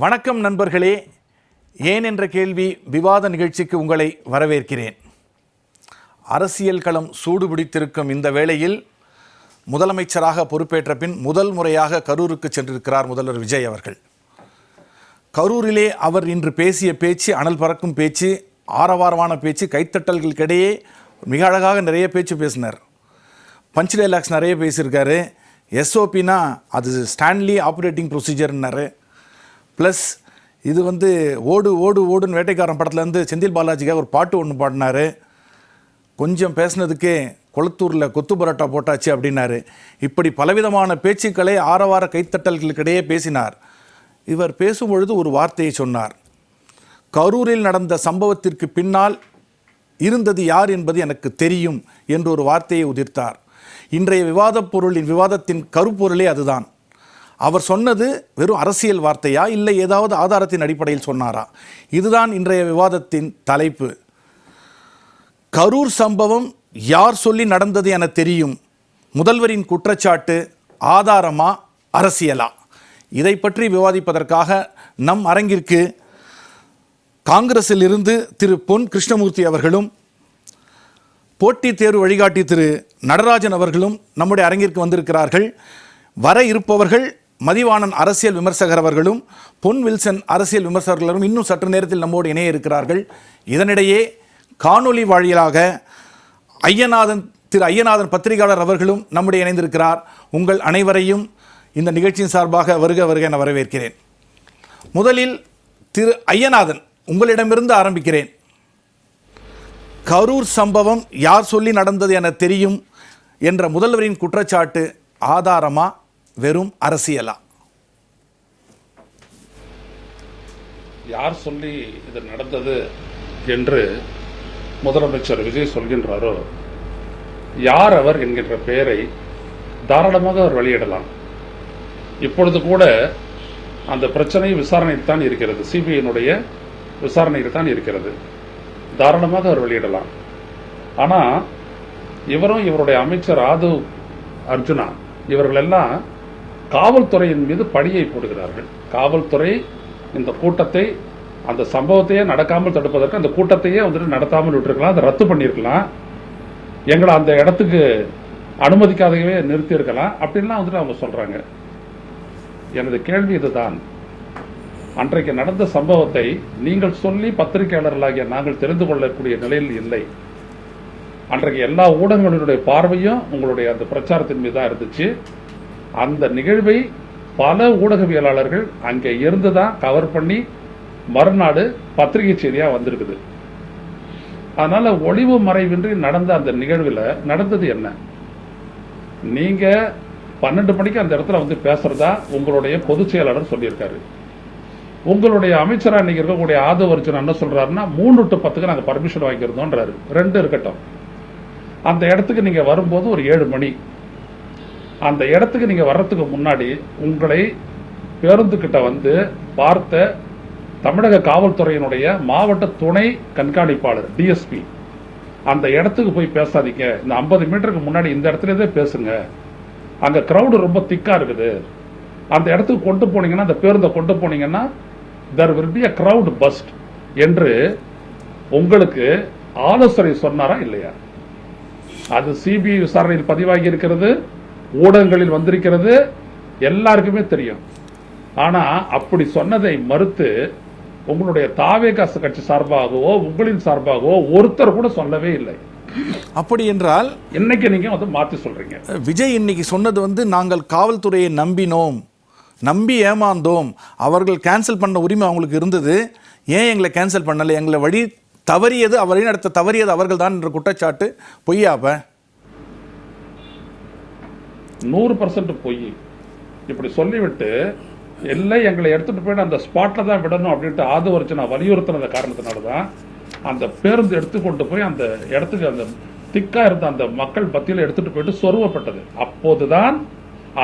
வணக்கம் நண்பர்களே. ஏன் என்ற கேள்வி விவாத நிகழ்ச்சிக்கு உங்களை வரவேற்கிறேன். அரசியல் களம் சூடுபிடித்திருக்கும் இந்த வேளையில் முதலமைச்சராக பொறுப்பேற்ற பின் முதல் முறையாக கரூருக்கு சென்றிருக்கிறார் முதல்வர் விஜய் அவர்கள். கரூரிலே அவர் இன்று பேசிய பேச்சு அனல் பறக்கும் பேச்சு, ஆரவாரமான பேச்சு, கைத்தட்டல்களுக்கிடையே மிக அழகாக நிறைய பேச்சு பேசினார். பஞ்ச் டைலாக்ஸ் நிறைய பேசியிருக்காரு. எஸ்ஓபினா அது ஸ்டான்லி ஆப்ரேட்டிங் ப்ரொசீஜர்னாரு. ப்ளஸ் இது ஓடு ஓடு ஓடுன்னு வேட்டைக்காரன் படத்துலேருந்து செந்தில் பாலாஜிக்காக ஒரு பாட்டு ஒன்று பாடினார். கொஞ்சம் பேசினதுக்கே கொளத்தூரில் கொத்து பரோட்டா போட்டாச்சு அப்படின்னாரு. இப்படி பலவிதமான பேச்சுக்களை ஆரவார கைத்தட்டல்களுக்கிடையே பேசினார். இவர் பேசும்பொழுது ஒரு வார்த்தையை சொன்னார். கரூரில் நடந்த சம்பவத்திற்கு பின்னால் இருந்தது யார் என்பது எனக்கு தெரியும் என்று ஒரு வார்த்தையை உதிர்த்தார். இன்றைய விவாதத்தின் கருப்பொருளே அதுதான். அவர் சொன்னது வெறும் அரசியல் வார்த்தையா, இல்லை ஏதாவது ஆதாரத்தின் அடிப்படையில் சொன்னாரா? இதுதான் இன்றைய விவாதத்தின் தலைப்பு. கரூர் சம்பவம் யார் சொல்லி நடந்தது என தெரியும். முதல்வரின் குற்றச்சாட்டு ஆதாரமா, அரசியலா? இதை பற்றி விவாதிப்பதற்காக நம் அரங்கிற்கு காங்கிரஸில் இருந்து திரு பொன் கிருஷ்ணமூர்த்தி அவர்களும் போட்டித் தேர்வு வழிகாட்டி திரு நடராஜன் அவர்களும் நம்முடைய அரங்கிற்கு வந்திருக்கிறார்கள். வர இருப்பவர்கள் மதிவாணன் அரசியல் விமர்சகர் அவர்களும் பொன் வில்சன் அரசியல் விமர்சகர்களும் இன்னும் சற்று நேரத்தில் நம்மோடு இணைய இருக்கிறார்கள். இதனிடையே காணொலி வாயிலாக திரு ஐயநாதன் பத்திரிகையாளர் அவர்களும் நம்முடைய இணைந்திருக்கிறார். உங்கள் அனைவரையும் இந்த நிகழ்ச்சியின் சார்பாக வருக வருக என வரவேற்கிறேன். முதலில் திரு ஐயநாதன், உங்களிடமிருந்து ஆரம்பிக்கிறேன். கரூர் சம்பவம் யார் சொல்லி நடந்தது என தெரியும் என்ற முதல்வரின் குற்றச்சாட்டு ஆதாரமா, வெறும் அரசியலா? யார் சொல்லி இது நடந்தது என்று முதலமைச்சர் விஜய் சொல்கின்றாரோ, யார் அவர் என்கின்ற பெயரை தாராளமாக அவர் வெளியிடலாம். இப்பொழுது கூட அந்த பிரச்சனை விசாரணையில் தான் இருக்கிறது, சிபிஐனுடைய விசாரணையில் தான் இருக்கிறது. தாராளமாக அவர் வெளியிடலாம். ஆனால் இவரும் இவருடைய அமைச்சர் ஆதவ் அர்ஜுனா இவர்கள் எல்லாம் காவல்துறையின் மீது பழியை போடுகிறார்கள். காவல்துறை இந்த கூட்டத்தை, அந்த சம்பவத்தையே நடக்காமல் தடுப்பதற்கு அந்த கூட்டத்தையே நடத்தாமல் விட்டுருக்கலாம், அதை ரத்து பண்ணியிருக்கலாம், எங்களை அந்த இடத்துக்கு அனுமதிக்காதவே நிறுத்தி இருக்கலாம் அப்படின்லாம் அவங்க சொல்றாங்க. எனது கேள்வி இதுதான். அன்றைக்கு நடந்த சம்பவத்தை நீங்கள் சொல்லி பத்திரிகையாளர்களாகிய நாங்கள் தெரிந்து கொள்ளக்கூடிய நிலையில் இல்லை. அன்றைக்கு எல்லா ஊடகங்களுடைய பார்வையும் உங்களுடைய அந்த பிரச்சாரத்தின் மீது தான் இருந்துச்சு. அந்த நிகழ்வை பல ஊடகவியலாளர்கள் அங்கே இருந்துதான் கவர் பண்ணி மறுநாடு பத்திரிகை செய்தியா வந்திருக்குது. அதனால ஒளிவு மறைவின்றி நடந்த அந்த நிகழ்வில் நடந்தது என்ன? நீங்க 12 மணிக்கு அந்த இடத்துல பேசுறதா உங்களுடைய பொதுச் செயலாளர் சொல்லியிருக்காரு. உங்களுடைய அமைச்சரா நீங்க இருக்கக்கூடிய ஆதவ அர்ஜுனா என்ன சொல்றாருன்னா 3 to 10 நாங்க பர்மிஷன் வாங்கியிருந்தோம்ன்றாரு. 2 இருக்கட்டும். அந்த இடத்துக்கு நீங்க வரும்போது ஒரு 7 மணி. அந்த இடத்துக்கு நீங்க வர்றதுக்கு முன்னாடி உங்களை பேருந்து கிட்ட பார்த்த தமிழக காவல்துறையினுடைய மாவட்ட துணை கண்காணிப்பாளர் டிஎஸ்பி, அந்த இடத்துக்கு போய் பேசாதீங்க, இந்த 50 மீட்டருக்கு முன்னாடி இந்த இடத்துலயே பேசுங்க, அங்க கிரௌடு ரொம்ப திக்கா இருக்குது, அந்த இடத்துக்கு கொண்டு போனீங்கன்னா, அந்த பேருந்தை கொண்டு போனீங்கன்னா there will be a crowd burst என்று உங்களுக்கு ஆலோசனை சொன்னாரா இல்லையா? அது சிபிஐ விசாரணையில் பதிவாகி இருக்கிறது, ஊடகங்களில் வந்திருக்கிறது, எல்லாருக்குமே தெரியும். ஆனா அப்படி சொன்னதை மறுத்து உங்களுடைய தாவேகா கட்சி சார்பாகவோ உங்களின் சார்பாகவோ ஒருத்தர் கூட சொல்லவே இல்லை. அப்படி என்றால் இன்னைக்கு நீங்க மாத்தி சொல்றீங்க. விஜய் இன்னைக்கு சொன்னது நாங்கள் காவல்துறையை நம்பினோம், நம்பி ஏமாந்தோம், அவர்கள் கேன்சல் பண்ண உரிமை அவங்களுக்கு இருந்தது, ஏன் எங்களை கேன்சல் பண்ணலை, எங்களை வழி தவறியது, வழி நடத்த தவறியது அவர்கள் தான் என்ற குற்றச்சாட்டு பொய்யாப்ப? 100% பொய். இப்படி சொல்லிவிட்டு இல்லை எங்களை எடுத்துட்டு போயிட்டு அந்த ஸ்பாட்ல தான் விடணும் அப்படின்ட்டு ஆதவ அர்ஜுனா வலியுறுத்தின காரணத்தினாலதான் அந்த பேருந்து எடுத்துக்கொண்டு போய் அந்த இடத்துக்கு அந்த திக்கா இருந்த அந்த மக்கள் பத்தியில எடுத்துட்டு போயிட்டு சொருவப்பட்டது. அப்போதுதான்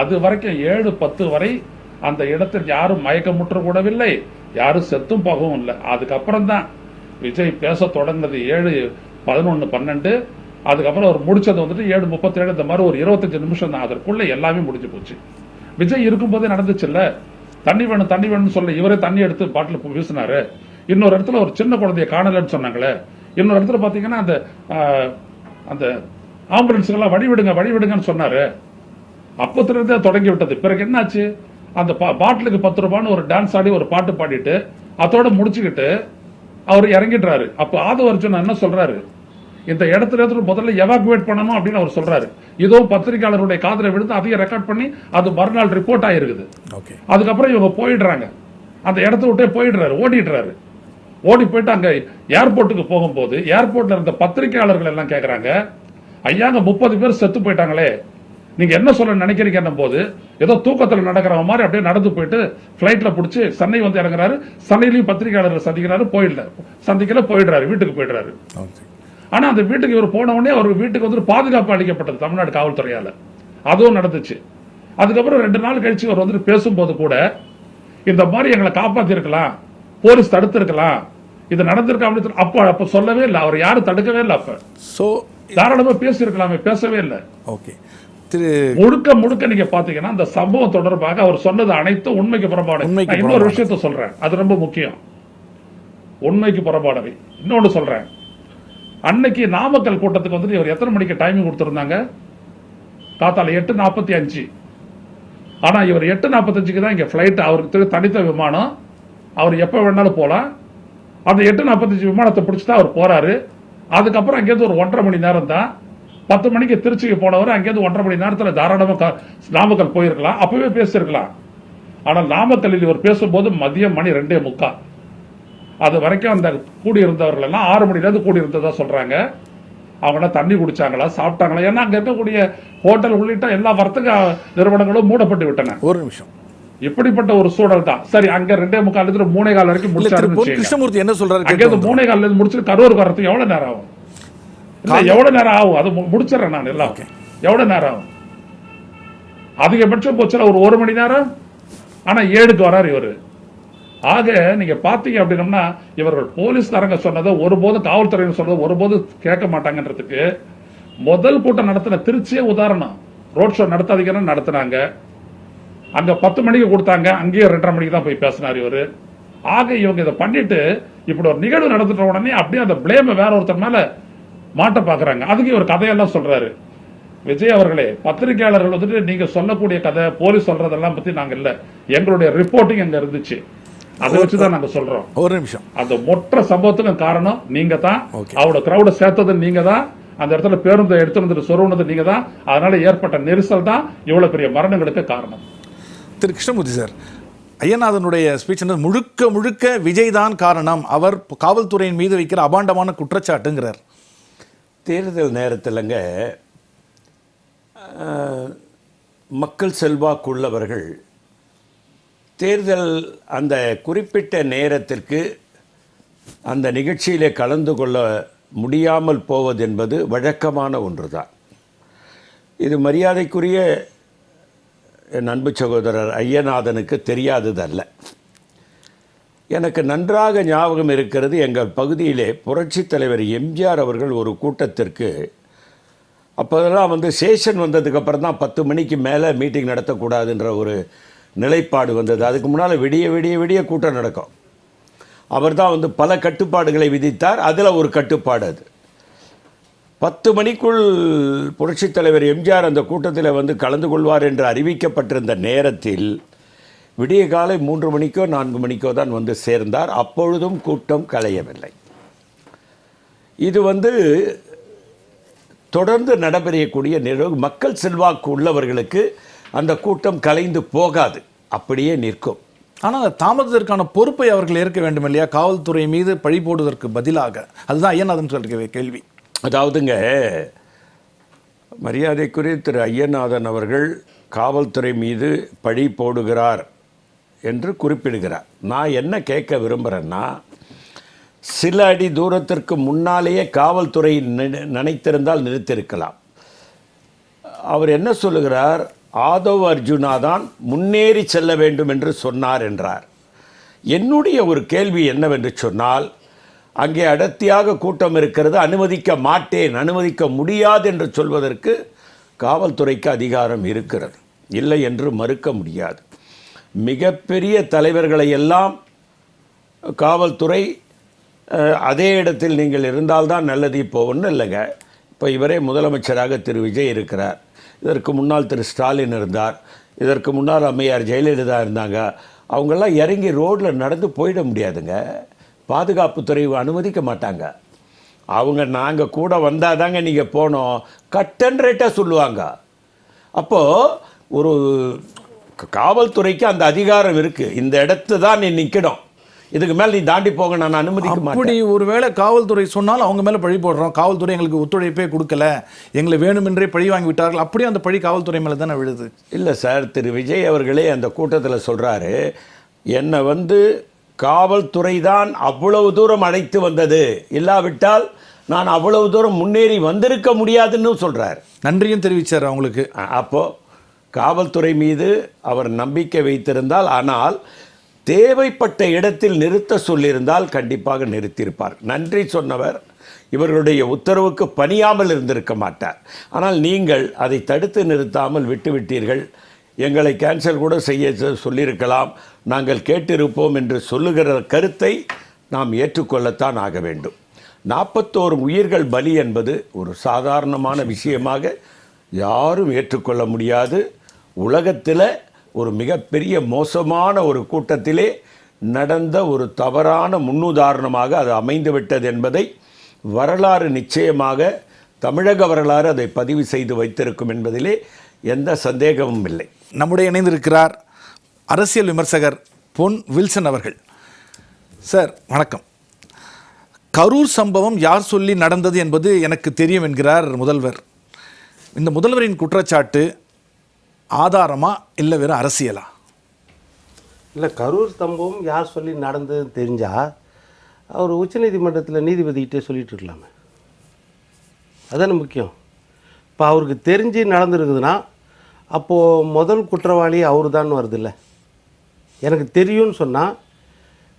அது வரைக்கும் 7-10 வரை அந்த இடத்தில் யாரும் மயக்கமுற்று கூடவில்லை, யாரும் செத்தும் போகவும் இல்லை. அதுக்கப்புறம் தான் விஜய் பேச தொடங்கினது 7:11-12. அதுக்கப்புறம் அவர் முடிச்சது 7:37. இந்த மாதிரி ஒரு 25 நிமிஷம் தான். அதற்குள்ள எல்லாமே முடிஞ்சு போச்சு. விஜய் இருக்கும்போதே நடந்துச்சுல்ல. தண்ணி வேணும்னு சொல்ல இவரே தண்ணி எடுத்து பாட்டில் வீசினாரு. இன்னொரு இடத்துல ஒரு சின்ன குழந்தைய காணலன்னு சொன்னாங்களே. இன்னொரு இடத்துல பாத்தீங்கன்னா அந்த அந்த ஆம்புலன்ஸுக்கெல்லாம் வழி விடுங்கன்னு சொன்னாரு. அப்பத்திலிருந்தே தொடங்கி விட்டது. பிறகு என்னாச்சு, அந்த பாட்டிலுக்கு 10 ரூபான்னு ஒரு டான்ஸ் ஆடி ஒரு பாட்டு பாடிட்டு அதோட முடிச்சுக்கிட்டு அவர் இறங்கிடுறாரு. அப்போ ஆதவ அர்ஜுன் என்ன சொல்றாரு, இந்த இடத்துல முதல்ல எவாக்குவேட் பண்ணணும் அப்படின்னு அவர் சொல்றாரு. இதுவும் பத்திரிகையாளருடைய காதலை விழுந்து அதையும் ரெக்கார்ட் பண்ணி அது மறுநாள் ரிப்போர்ட் ஆயிருக்குது. அதுக்கப்புறம் இவங்க போயிடுறாங்க, அந்த இடத்த விட்டே போயிடுறாரு, ஓடி போயிட்டு அங்க ஏர்போர்ட்டுக்கு போகும்போது ஏர்போர்ட்ல இருந்த பத்திரிகையாளர்கள் எல்லாம் கேட்கறாங்க, ஐயாங்க 30 பேர் செத்து போயிட்டாங்களே, நீங்க என்ன சொல்ல நினைக்கிறீங்க போது ஏதோ தூக்கத்தில் நடக்கிற மாதிரி அப்படியே நடந்து போயிட்டு பிளைட்ல பிடிச்சி சென்னை வந்து இறங்குறாரு. சென்னையிலையும் பத்திரிகையாளர்கள் சந்திக்கல, போயிடுறாரு, வீட்டுக்கு போயிடுறாரு. ஆனா அந்த வீட்டுக்கு இவர் போன உடனே அவர் வீட்டுக்கு வந்து பாதுகாப்பு அளிக்கப்பட்டது தமிழ்நாடு காவல்துறையால. அதுவும் நடந்துச்சு. அதுக்கப்புறம் 2 நாள் கழிச்சு அவர் வந்து பேசும்போது கூட இந்த மாதிரி எங்களை காப்பாத்தி இருக்கலாம், போலீஸ் தடுத்து இருக்கலாம், இது நடந்திருக்கா அப்படின்னு அப்ப சொல்லவே இல்லை. அவர் யாரும் தடுக்கவே இல்லை. அப்ப தாராளமா பேசியிருக்கலாமே, பேசவே இல்லை. முழுக்க நீங்க பாத்தீங்கன்னா அந்த சம்பவம் தொடர்பாக அவர் சொன்னது அனைத்தும் உண்மைக்கு புறம்பானவை. இன்னொரு விஷயத்த சொல்றேன், அது ரொம்ப முக்கியம். உண்மைக்கு புறம்பானவை. இன்னொன்னு சொல்றேன், அன்னைக்கு நாமக்கல் கூட்டத்துக்கு வந்து இவர் எத்தனை மணிக்கு டைமிங் கொடுத்திருந்தாங்க, காத்தால 8:45. ஆனா இவர் 8:45க்கு தான் இங்க பிளைட், அவருக்கு தனித்த விமானம், அவர் எப்ப வேணாலும் போலாம். அந்த 8:45 விமானத்தை பிடிச்சுதான் அவர் போறாரு. அதுக்கப்புறம் அங்கேருந்து ஒரு 1.5 மணி நேரம் தான். 10 மணிக்கு திருச்சிக்கு போனவர் அங்கேருந்து 1.5 மணி நேரத்தில் தாராளமாக நாமக்கல் போயிருக்கலாம், அப்பவே பேசியிருக்கலாம். ஆனால் நாமக்கல்லில் இவர் பேசும்போது மதியம் மணி 2:45. அது வரைக்கும் அந்த கூடியிருந்தவர்கள் எல்லாம் 6 மணிலேருந்து கூடியிருந்ததா சொல்றாங்க. அவங்க தண்ணி குடிச்சாங்களா, சாப்பிட்டாங்களா? ஏன்னா அங்க இருக்கக்கூடிய ஹோட்டல் உள்ளிட்ட எல்லா வர்த்தக நிறுவனங்களும் மூடப்பட்டு விட்டன. ஒரு நிமிஷம், இப்படிப்பட்ட ஒரு சூழல் தான். சரி, அங்க 2:45 3:15 வரைக்கும் முடிச்சாரு. கிருஷ்ணமூர்த்தி என்ன சொல்றாரு, அங்கேருந்து 3:15 முடிச்சு கரூருக்கு வரதுக்கு எவ்வளவு நேரம் ஆகும்? எவ்வளவு நேரம் ஆகும்? அது முடிச்சிடறேன் நான் எல்லாம். எவ்வளவு நேரம் ஆகும்? அதிகபட்சம் போச்சுன்னா ஒரு 1 மணி நேரம். ஆனா 7க்கு வராரு இவரு. ஆக நீங்க பாத்தீங்க அப்படின்னா இவர்கள் போலீஸ்காரங்க சொன்னதை ஒருபோதும், காவல்துறையினர் சொன்னதை ஒருபோதும் கேட்க மாட்டாங்கன்றதுக்கு முதல் கூட்டம் நடத்தின திருச்சியே உதாரணம். ரோட் ஷோ நடத்தாதீங்கன்னு நடத்தினாங்க. அங்க 10 மணிக்கு கொடுத்தாங்க, அங்கேயே 2:30 மணிக்கு தான் போய் பேசினார் இவரு. ஆக இவங்க இதை பண்ணிட்டு இப்படி ஒரு நிகழ்வு நடந்துட்ட உடனே அப்படியே அந்த பிளேம் வேற ஒருத்தர் மேல மாட்ட பாக்குறாங்க. அதுக்கு ஒரு கதையெல்லாம் சொல்றாரு. விஜய் அவர்களே, பத்திரிகையாளர்கள் வந்துட்டு நீங்க சொல்லக்கூடிய கதை, போலீஸ் சொல்றதெல்லாம் பத்தி நாங்க இல்ல, எங்களுடைய ரிப்போர்ட்டிங் அங்க இருந்துச்சு, அதை வச்சுதான் நாங்க சொல்றோம். ஒரு நிமிஷம், அந்த மொற்ற சம்பவத்துக்கு காரணம் நீங்க தான். அவரோட கிரௌட சேர்த்தது நீங்க தான். அந்த இடத்துல பேருந்தை எடுத்து வந்துட்டு சொருவனது நீங்க தான். அதனால ஏற்பட்ட நெரிசல் தான் இவ்வளவு பெரிய மரணங்களுக்கு காரணம். திரு கிருஷ்ணமூர்த்தி சார், ஐயநாதனுடைய ஸ்பீச் முழுக்க முழுக்க விஜய் தான் காரணம், அவர் காவல்துறையின் மீது வைக்கிற அபாண்டமான குற்றச்சாட்டுங்கிறார். தேர்தல் நேரத்தில்ங்க மக்கள் செல்வாக்குள்ளவர்கள் தேர்தல் அந்த குறிப்பிட்ட நேரத்திற்கு அந்த நிகழ்ச்சியிலே கலந்து கொள்ள முடியாமல் போவது என்பது வழக்கமான ஒன்று தான். இது மரியாதைக்குரிய என் அன்பு சகோதரர் ஐயநாதனுக்கு தெரியாததல்ல. எனக்கு நன்றாக ஞாபகம் இருக்கிறது, எங்கள் பகுதியிலே புரட்சித் தலைவர் எம்ஜிஆர் அவர்கள் ஒரு கூட்டத்திற்கு, அப்போதெல்லாம் வந்து சேஷன் வந்ததுக்கப்புறம் தான் 10 மணிக்கு மேலே மீட்டிங் நடத்தக்கூடாதுன்ற ஒரு நிலைப்பாடு வந்தது. அதுக்கு முன்னால் விடிய கூட்டம் நடக்கும். அவர் தான் வந்து பல கட்டுப்பாடுகளை விதித்தார். அதில் ஒரு கட்டுப்பாடு அது 10 மணிக்குள் புரட்சித் தலைவர் எம்ஜிஆர் அந்த கூட்டத்தில் வந்து கலந்து கொள்வார் என்று அறிவிக்கப்பட்டிருந்த நேரத்தில் விடிய காலை 3 மணிக்கோ 4 மணிக்கோ தான் வந்து சேர்ந்தார். அப்பொழுதும் கூட்டம் கலையவில்லை. இது வந்து தொடர்ந்து நடைபெறக்கூடிய நிகழ்வு. மக்கள் செல்வாக்கு உள்ளவர்களுக்கு அந்த கூட்டம் கலைந்து போகாது, அப்படியே நிற்கும். ஆனால் தாமதத்திற்கான பொறுப்பை அவர்கள் ஏற்க வேண்டும் இல்லையா, காவல்துறை மீது பழி போடுவதற்கு பதிலாக? அதுதான் ஐயநாதன் சொல்ற கேள்வி. அதாவதுங்க, மரியாதைக்குரிய திரு ஐயநாதன் அவர்கள் காவல்துறை மீது பழி போடுகிறார் என்று குறிப்பிடுகிறார். நான் என்ன கேட்க விரும்புகிறேன்னா, சில அடி தூரத்திற்கு முன்னாலேயே காவல்துறை நினைத்திருந்தால் நிறுத்திருக்கலாம். அவர் என்ன சொல்லுகிறார், ஆதவ் அர்ஜுனா தான் முன்னேறி செல்ல வேண்டும் என்று சொன்னார் என்றார். என்னுடைய ஒரு கேள்வி என்னவென்று சொன்னால், அங்கே அடர்த்தியாக கூட்டம் இருக்கிறது, அனுமதிக்க மாட்டேன், அனுமதிக்க முடியாது என்று சொல்வதற்கு காவல்துறைக்கு அதிகாரம் இருக்கிறது, இல்லை என்று மறுக்க முடியாது. மிகப்பெரிய தலைவர்களை எல்லாம் காவல்துறை அதே இடத்தில் நீங்கள் இருந்தால்தான் நல்லது. இப்போ ஒன்றும் இல்லைங்க, இப்போ இவரே முதலமைச்சராக திரு விஜய் இருக்கிறார், இதற்கு முன்னால் திரு ஸ்டாலின் இருந்தார், இதற்கு முன்னால் அம்மையார் ஜெயலலிதா இருந்தாங்க. அவங்கெல்லாம் இறங்கி ரோட்டில் நடந்து போயிட முடியாதுங்க, பாதுகாப்புத்துறை அனுமதிக்க மாட்டாங்க. அவங்க நாங்கள் கூட வந்தால் தாங்க நீங்கள் போனோம், கட் அண்ட் ரைட்டாக சொல்லுவாங்க. அப்போது ஒரு காவல்துறைக்கு அந்த அதிகாரம் இருக்குது, இந்த இடத்து தான் நீ நிற்கணும், இதுக்கு மேலே நீ தாண்டி போக நான் அனுமதிக்க மாட்டேன். அப்படி ஒருவேளை காவல்துறை சொன்னாலும் அவங்க மேலே பழி போடுறோம், காவல்துறை எங்களுக்கு ஒத்துழைப்பே கொடுக்கல, எங்களை வேணுமென்றே பழி வாங்கி விட்டார்கள், அப்படியே அந்த பழி காவல்துறை மேலே தானே விழுது. இல்லை சார், திரு விஜய் அவர்களே அந்த கூட்டத்தில் சொல்கிறாரு, என்னை காவல்துறை தான் அவ்வளவு தூரம் அழைத்து வந்தது, இல்லாவிட்டால் நான் அவ்வளவு தூரம் முன்னேறி வந்திருக்க முடியாதுன்னு சொல்கிறார். நன்றியும் தெரிவித்தார் அவங்களுக்கு. அப்போது காவல்துறை மீது அவர் நம்பிக்கை வைத்திருந்தால், ஆனால் தேவைப்பட்ட இடத்தில் நிறுத்த சொல்லியிருந்தால் கண்டிப்பாக நிறுத்தியிருப்பார். நன்றி சொன்னவர் இவர்களுடைய உத்தரவுக்கு பணியாமல் இருந்திருக்க மாட்டார். ஆனால் நீங்கள் அதை தடுத்து நிறுத்தாமல் விட்டுவிட்டீர்கள். எங்களை கேன்சல் கூட செய்ய சொல்லியிருக்கலாம், நாங்கள் கேட்டிருப்போம் என்று சொல்லுகிற கருத்தை நாம் ஏற்றுக்கொள்ளத்தான் ஆக வேண்டும். 41 உயிர்கள் பலி என்பது ஒரு சாதாரணமான விஷயமாக யாரும் ஏற்றுக்கொள்ள முடியாது. உலகத்தில் ஒரு மிகப்பெரிய மோசமான ஒரு கூட்டத்திலே நடந்த ஒரு தவறான முன்னுதாரணமாக அது அமைந்துவிட்டது என்பதை வரலாறு நிச்சயமாக, தமிழக வரலாறு அதை பதிவு செய்து வைத்திருக்கும் என்பதிலே எந்த சந்தேகமும் இல்லை. நம்முடைய இணைந்திருக்கிறார் அரசியல் விமர்சகர் பொன் வில்சன் அவர்கள். சார் வணக்கம். கரூர் சம்பவம் யார் சொல்லி நடந்தது என்பது எனக்கு தெரியும் என்கிறார் முதல்வர். இந்த முதல்வரின் குற்றச்சாட்டு ஆதாரமா இல்லை வேறு அரசியலா? இல்லை, கரூர் சம்பவம் யார் சொல்லி நடந்ததுன்னு தெரிஞ்சால் அவர் உச்சநீதிமன்றத்தில் நீதிபதிக்கிட்டே சொல்லிட்டு இருக்கலாமே, அதுதானே முக்கியம். இப்போ அவருக்கு தெரிஞ்சு நடந்துருக்குதுன்னா அப்போது முதல் குற்றவாளி அவர் தான் வருதில்ல. எனக்கு தெரியும்னு சொன்னால்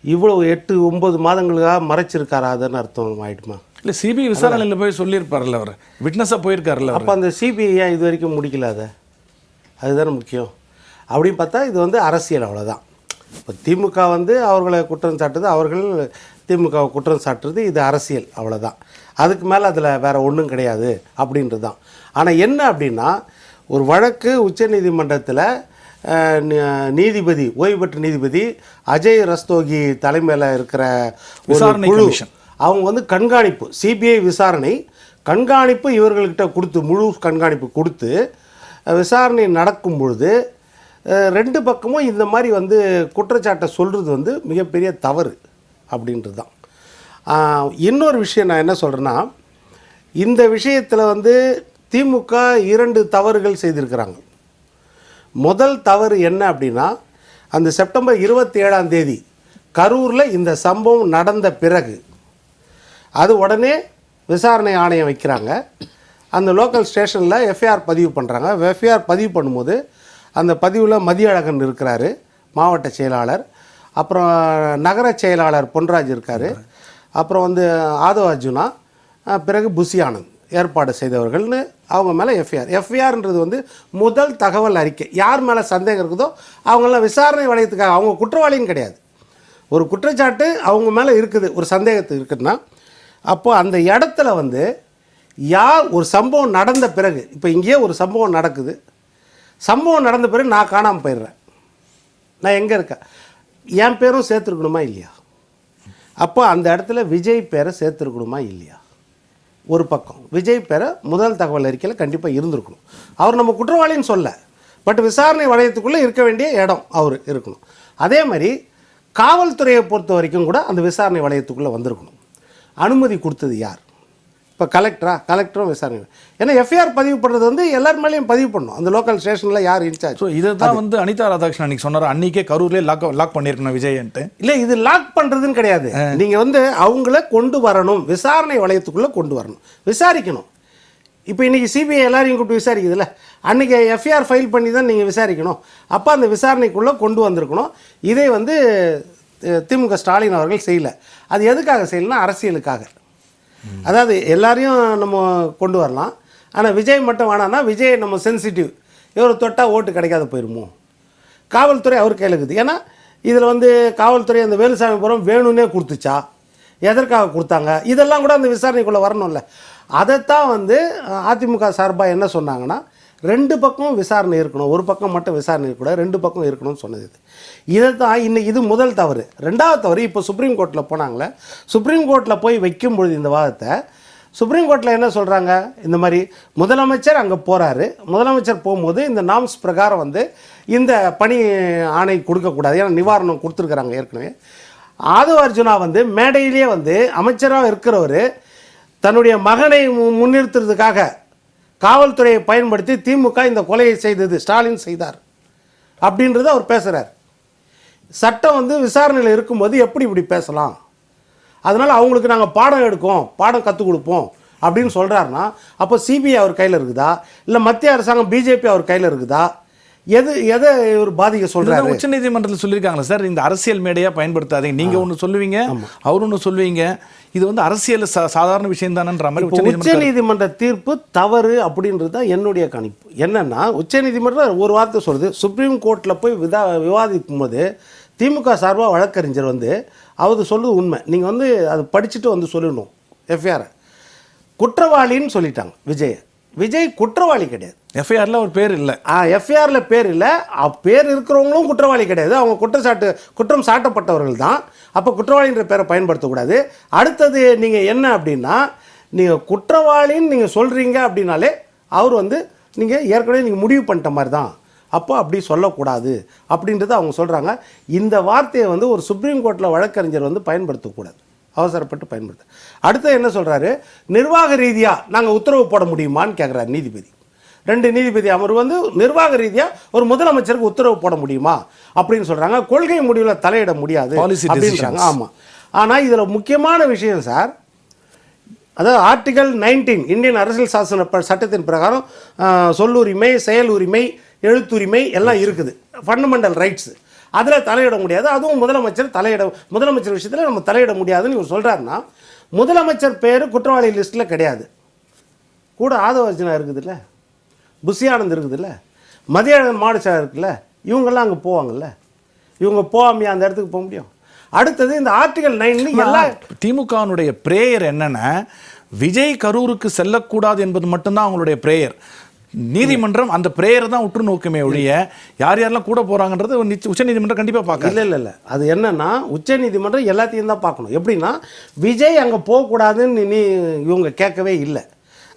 இவ்வளோ 8-9 மாதங்களுக்காக மறைச்சிருக்காரா, அதுன்னு அர்த்தம் ஆகிடுமா? இல்லை, சிபிஐ விசாரணையில் போய் சொல்லியிருப்பார்ல, அவர் விட்னஸாக போயிருக்காருல்ல. அப்போ அந்த சிபிஐ ஏன் இது வரைக்கும் முடிக்கல? அதுதானே முக்கியம். அப்படின்னு பார்த்தா இது அரசியல், அவ்வளோதான். இப்போ திமுக அவர்களை குற்றம் சாட்டுது, அவர்கள் திமுகவை குற்றம் சாட்டுறது, இது அரசியல், அவ்வளோதான். அதுக்கு மேலே அதில் வேறு ஒன்றும் கிடையாது அப்படின்றது தான். ஆனால் என்ன அப்படின்னா, ஒரு வழக்கு உச்சநீதிமன்றத்தில் நீதிபதி, ஓய்வு பெற்ற நீதிபதி அஜய் ரஸ்தோகி தலைமையில் இருக்கிற விசாரணை குழு, கமிஷன், அவங்க கண்காணிப்பு, சிபிஐ விசாரணை கண்காணிப்பு இவர்கள்கிட்ட கொடுத்து, முழு கண்காணிப்பு கொடுத்து விசாரணை நடக்கும் பொழுது 2 பக்கமும் இந்த மாதிரி குற்றச்சாட்டை சொல்கிறது மிகப்பெரிய தவறு அப்படின்றது தான். இன்னொரு விஷயம் நான் என்ன சொல்கிறேன்னா, இந்த விஷயத்தில் திமுக 2 தவறுகள் செய்திருக்கிறாங்க. முதல் தவறு என்ன அப்படின்னா, அந்த செப்டம்பர் 27ஆம் தேதி கரூரில் இந்த சம்பவம் நடந்த பிறகு அது உடனே விசாரணை ஆணையம் வைக்கிறாங்க. அந்த லோக்கல் ஸ்டேஷனில் எஃப்ஐஆர் பதிவு பண்ணுறாங்க. எஃப்ஐஆர் பதிவு பண்ணும்போது அந்த பதிவில் மதியழகன் இருக்கிறாரு, மாவட்ட செயலாளர், அப்புறம் நகர செயலாளர் பொன்ராஜ் இருக்கார், அப்புறம் ஆதவ அர்ஜுனா, பிறகு புசி ஆனந்த் ஏற்பாடு செய்தவர்கள்னு அவங்க மேலே எஃப்ஐஆர்ன்றது முதல் தகவல் அறிக்கை. யார் மேலே சந்தேகம் இருக்குதோ அவங்களாம் விசாரணை வளையத்துக்காக, அவங்க குற்றவாளின்னு கிடையாது, ஒரு குற்றச்சாட்டு அவங்க மேலே இருக்குது, ஒரு சந்தேகத்து இருக்குதுன்னா, அப்போ அந்த இடத்துல யார் ஒரு சம்பவம் நடந்த பிறகு, இப்போ இங்கேயே ஒரு சம்பவம் நடக்குது, சம்பவம் நடந்த பிறகு நான் காணாமல் போயிடுறேன், நான் எங்கே இருக்கேன், என் பேரும் சேர்த்துருக்கணுமா இல்லையா? அப்போ அந்த இடத்துல விஜய் பேரை சேர்த்துருக்கணுமா இல்லையா? ஒரு பக்கம் விஜய் பேரை முதல் தகவல் அறிக்கையில் கண்டிப்பாக இருந்திருக்கணும். அவர் நம்ம குற்றவாளின்னு சொல்ல, பட் விசாரணை வளையத்துக்குள்ளே இருக்க வேண்டிய இடம் அவர் இருக்கணும். அதே மாதிரி காவல்துறையை பொறுத்த வரைக்கும் கூட அந்த விசாரணை வளையத்துக்குள்ளே வந்திருக்கணும். அனுமதி கொடுத்தது யார்? இப்போ கலெக்டரும் விசாரணை, ஏன்னா எஃப்ஐஆர் பதிவு பண்ணுறது எல்லார் மேலேயும் பதிவு பண்ணணும், அந்த லோக்கல் ஸ்டேஷனில் யார் இன்சார்ஜ். ஸோ இதை தான் அனிதா ராதாகிருஷ்ணன் அன்றைக்கி சொன்னார், அன்றைக்கே கரூர்லேயே லாக் பண்ணியிருக்கணும் விஜய்ன்ட்டு. இல்லை, இது லாக் பண்ணுறதுன்னு கிடையாது. நீங்கள் அவங்கள கொண்டு வரணும், விசாரணை வளையத்துக்குள்ளே கொண்டு வரணும், விசாரிக்கணும். இப்போ இன்றைக்கி சிபிஐ எல்லாரையும் கூப்பிட்டு விசாரிக்குதுல்ல, அன்றைக்கி எஃப்ஐஆர் ஃபைல் பண்ணி தான் நீங்கள் விசாரிக்கணும். அப்போ அந்த விசாரணைக்குள்ளே கொண்டு வந்திருக்கணும். இதை திமுக ஸ்டாலின் அவர்கள் செய்யலை. அது எதுக்காக செய்யலைன்னா அரசியலுக்காக. அதாவது எல்லாரையும் நம்ம கொண்டு வரலாம், ஆனால் விஜய் மட்டும் வேணான்னா விஜய் நம்ம சென்சிட்டிவ், இவர் தொட்டால் ஓட்டு கிடைக்காத போயிருமோ. காவல்துறை அவர் கையில் இருக்குது. ஏன்னா இதில் வந்து காவல்துறை அந்த வேலுசாமிபுரம் வேணும்னே கொடுத்துச்சா, எதற்காக கொடுத்தாங்க, இதெல்லாம் கூட அந்த விசாரணைக்குள்ளே வரணும்ல. அதைத்தான் வந்து அதிமுக சார்பாக என்ன சொன்னாங்கன்னா, 2 பக்கமும் விசாரணை இருக்கணும், ஒரு பக்கம் மட்டும் விசாரணை இருக்கக்கூடாது, 2 பக்கம் இருக்கணும்னு சொன்னது. இதை தான் இன்னைக்கு இது முதல் தவறு. 2வது தவறு, இப்போ சுப்ரீம் கோர்ட்டில் போனாங்களே, சுப்ரீம் கோர்ட்டில் போய் வைக்கும் பொழுது இந்த வாதத்தை சுப்ரீம் கோர்ட்டில் என்ன சொல்கிறாங்க, இந்த மாதிரி முதலமைச்சர் அங்கே போகிறாரு, முதலமைச்சர் போகும்போது இந்த நாம்ஸ் பிரகாரம் வந்து இந்த பணி ஆணை கொடுக்கக்கூடாது, ஏன்னா நிவாரணம் கொடுத்துருக்குறாங்க ஏற்கனவே. ஆதவ அர்ஜுனா வந்து மேடையிலேயே வந்து அமைச்சராக இருக்கிறவர் தன்னுடைய மகனை முன்னிறுத்துறதுக்காக காவல்துறையை பயன்படுத்தி திமுக இந்த கொலையை செய்தது, ஸ்டாலின் செய்தார் அப்படின்றத அவர் பேசுகிறார். சட்டம் வந்து விசாரணையில் இருக்கும்போது எப்படி இப்படி பேசலாம், அதனால் அவங்களுக்கு நாங்கள் பாடம் எடுக்கோம், பாடம் கற்றுக் கொடுப்போம் அப்படின்னு சொல்கிறாருன்னா, அப்போ சிபிஐ அவர் கையில் இருக்குதா, இல்லை மத்திய அரசாங்கம் பிஜேபி அவர் கையில் இருக்குதா, எதை ஒரு பாதிக்க சொல்கிறாரு? உச்சநீதிமன்றத்தில் சொல்லியிருக்காங்களா சார், இந்த அரசியல் மேடையாக பயன்படுத்தாதீங்க, நீங்கள் ஒன்று சொல்லுவீங்க அவர் ஒன்று சொல்லுவீங்க, இது வந்து அரசியல் சாதாரண விஷயம் தானன்ற மாதிரி உச்சநீதிமன்ற தீர்ப்பு தவறு அப்படின்றது தான் என்னுடைய கணிப்பு. என்னன்னா, உச்சநீதிமன்றம் ஒரு வார்த்தை சொல்லுது, சுப்ரீம் கோர்ட்டில் போய் விவாதிக்கும் போது திமுக சார்பாக வழக்கறிஞர் வந்து அவர் சொல்லுது உண்மை, நீங்கள் வந்து அது படிச்சுட்டு வந்து சொல்லணும். எஃப்ஐஆரை குற்றவாளின்னு சொல்லிட்டாங்க விஜய் குற்றவாளி கிடையாது. எஃப்ஐஆரில் ஒரு பேர் இல்லை. எஃப்ஐஆரில் பேர் இல்லை, பேர் இருக்கிறவங்களும் குற்றவாளி கிடையாது, அவங்க குற்றம் சாட்டப்பட்டவர்கள் தான். அப்போ குற்றவாளின்ற பேரை பயன்படுத்தக்கூடாது. அடுத்தது நீங்கள் என்ன அப்படின்னா, நீங்கள் குற்றவாளின்னு நீங்கள் சொல்கிறீங்க அப்படின்னாலே அவர் வந்து நீங்கள் ஏற்கனவே நீங்கள் முடிவு பண்ணிட்ட மாதிரி தான், அப்போ அப்படி சொல்லக்கூடாது அப்படின்றத அவங்க சொல்கிறாங்க. இந்த வார்த்தையை வந்து ஒரு சுப்ரீம் கோர்ட்டில் வழக்கறிஞர் வந்து பயன்படுத்தக்கூடாது, அவசரப்பட்டு பயன்படுத்த. அடுத்து என்ன சொல்கிறாரு, நிர்வாக ரீதியாக நாங்கள் உத்தரவு போட முடியுமான்னு கேட்குறாரு நீதிபதி. 2 நீதிபதி அமர்வு வந்து நிர்வாக ரீதியாக ஒரு முதலமைச்சருக்கு உத்தரவு போட முடியுமா அப்படின்னு சொல்கிறாங்க. கொள்கை முடிவில் தலையிட முடியாது அப்படின்றாங்க. ஆமாம், ஆனால் இதில் முக்கியமான விஷயம் சார், அதாவது ஆர்டிகல் 19 இந்தியன் அரசியல் சாசன சட்டத்தின் பிரகாரம் சொல்லுரிமை, செயல் உரிமை, எழுத்துரிமை எல்லாம் இருக்குது, ஃபண்டமெண்டல் ரைட்ஸு. அதில் தலையிட முடியாது, அதுவும் முதலமைச்சர் விஷயத்தில் நம்ம தலையிட முடியாதுன்னு இவர் சொல்கிறாருன்னா, முதலமைச்சர் பேர் குற்றவாளி லிஸ்ட்டில் கிடையாது. கூட ஆதவ அர்ஜுனா இருக்குதுல்ல, புஷி ஆனந்த் இருக்குதுல்ல, மதியானந்த் மாடுசா இருக்குல்ல, இவங்கெல்லாம் அங்கே போவாங்கல்ல, இவங்க போகாமையா அந்த இடத்துக்கு போக முடியும்? அடுத்தது இந்த ஆர்டிகல் 9 எல்லாம் திமுகனுடைய பிரேயர் என்னன்னா, விஜய் கரூருக்கு செல்லக்கூடாது என்பது மட்டும்தான் அவங்களுடைய பிரேயர். நீதிமன்றம் அந்த பிரேயரை தான் உற்று நோக்குமே ஒழிய யார் யாரெல்லாம் கூட போகிறாங்கன்றது உச்சநீதிமன்றம் கண்டிப்பாக பார்க்க இல்லை. அது என்னன்னா, உச்சநீதிமன்றம் எல்லாத்தையும் தான் பார்க்கணும். எப்படின்னா, விஜய் அங்கே போகக்கூடாதுன்னு இவங்க கேட்கவே இல்லை.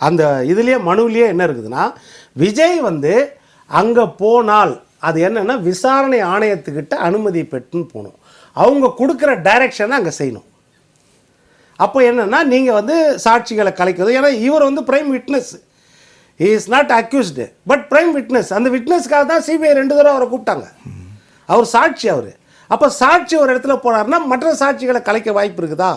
அந்த இதுலேயே மனுவிலேயே என்ன இருக்குதுன்னா, விஜய் வந்து அங்கே போனால் அது என்னென்னா விசாரணை ஆணையத்துக்கிட்ட அனுமதி பெற்றுன்னு போகணும், அவங்க கொடுக்குற டைரக்ஷனை அங்கே செய்யணும். அப்போ என்னென்னா, நீங்கள் வந்து சாட்சிகளை கலைக்கிறது, ஏன்னா இவர் வந்து prime witness, he is not accused but prime witness. அந்த விட்னஸ்க்காக தான் சிபிஐ 2 தடவை அவரை கூப்பிட்டாங்க. அவர் சாட்சி. அவர் அப்போ சாட்சி ஒரு இடத்துல போனார்னா மற்ற சாட்சிகளை கலைக்க வாய்ப்பு இருக்குதா?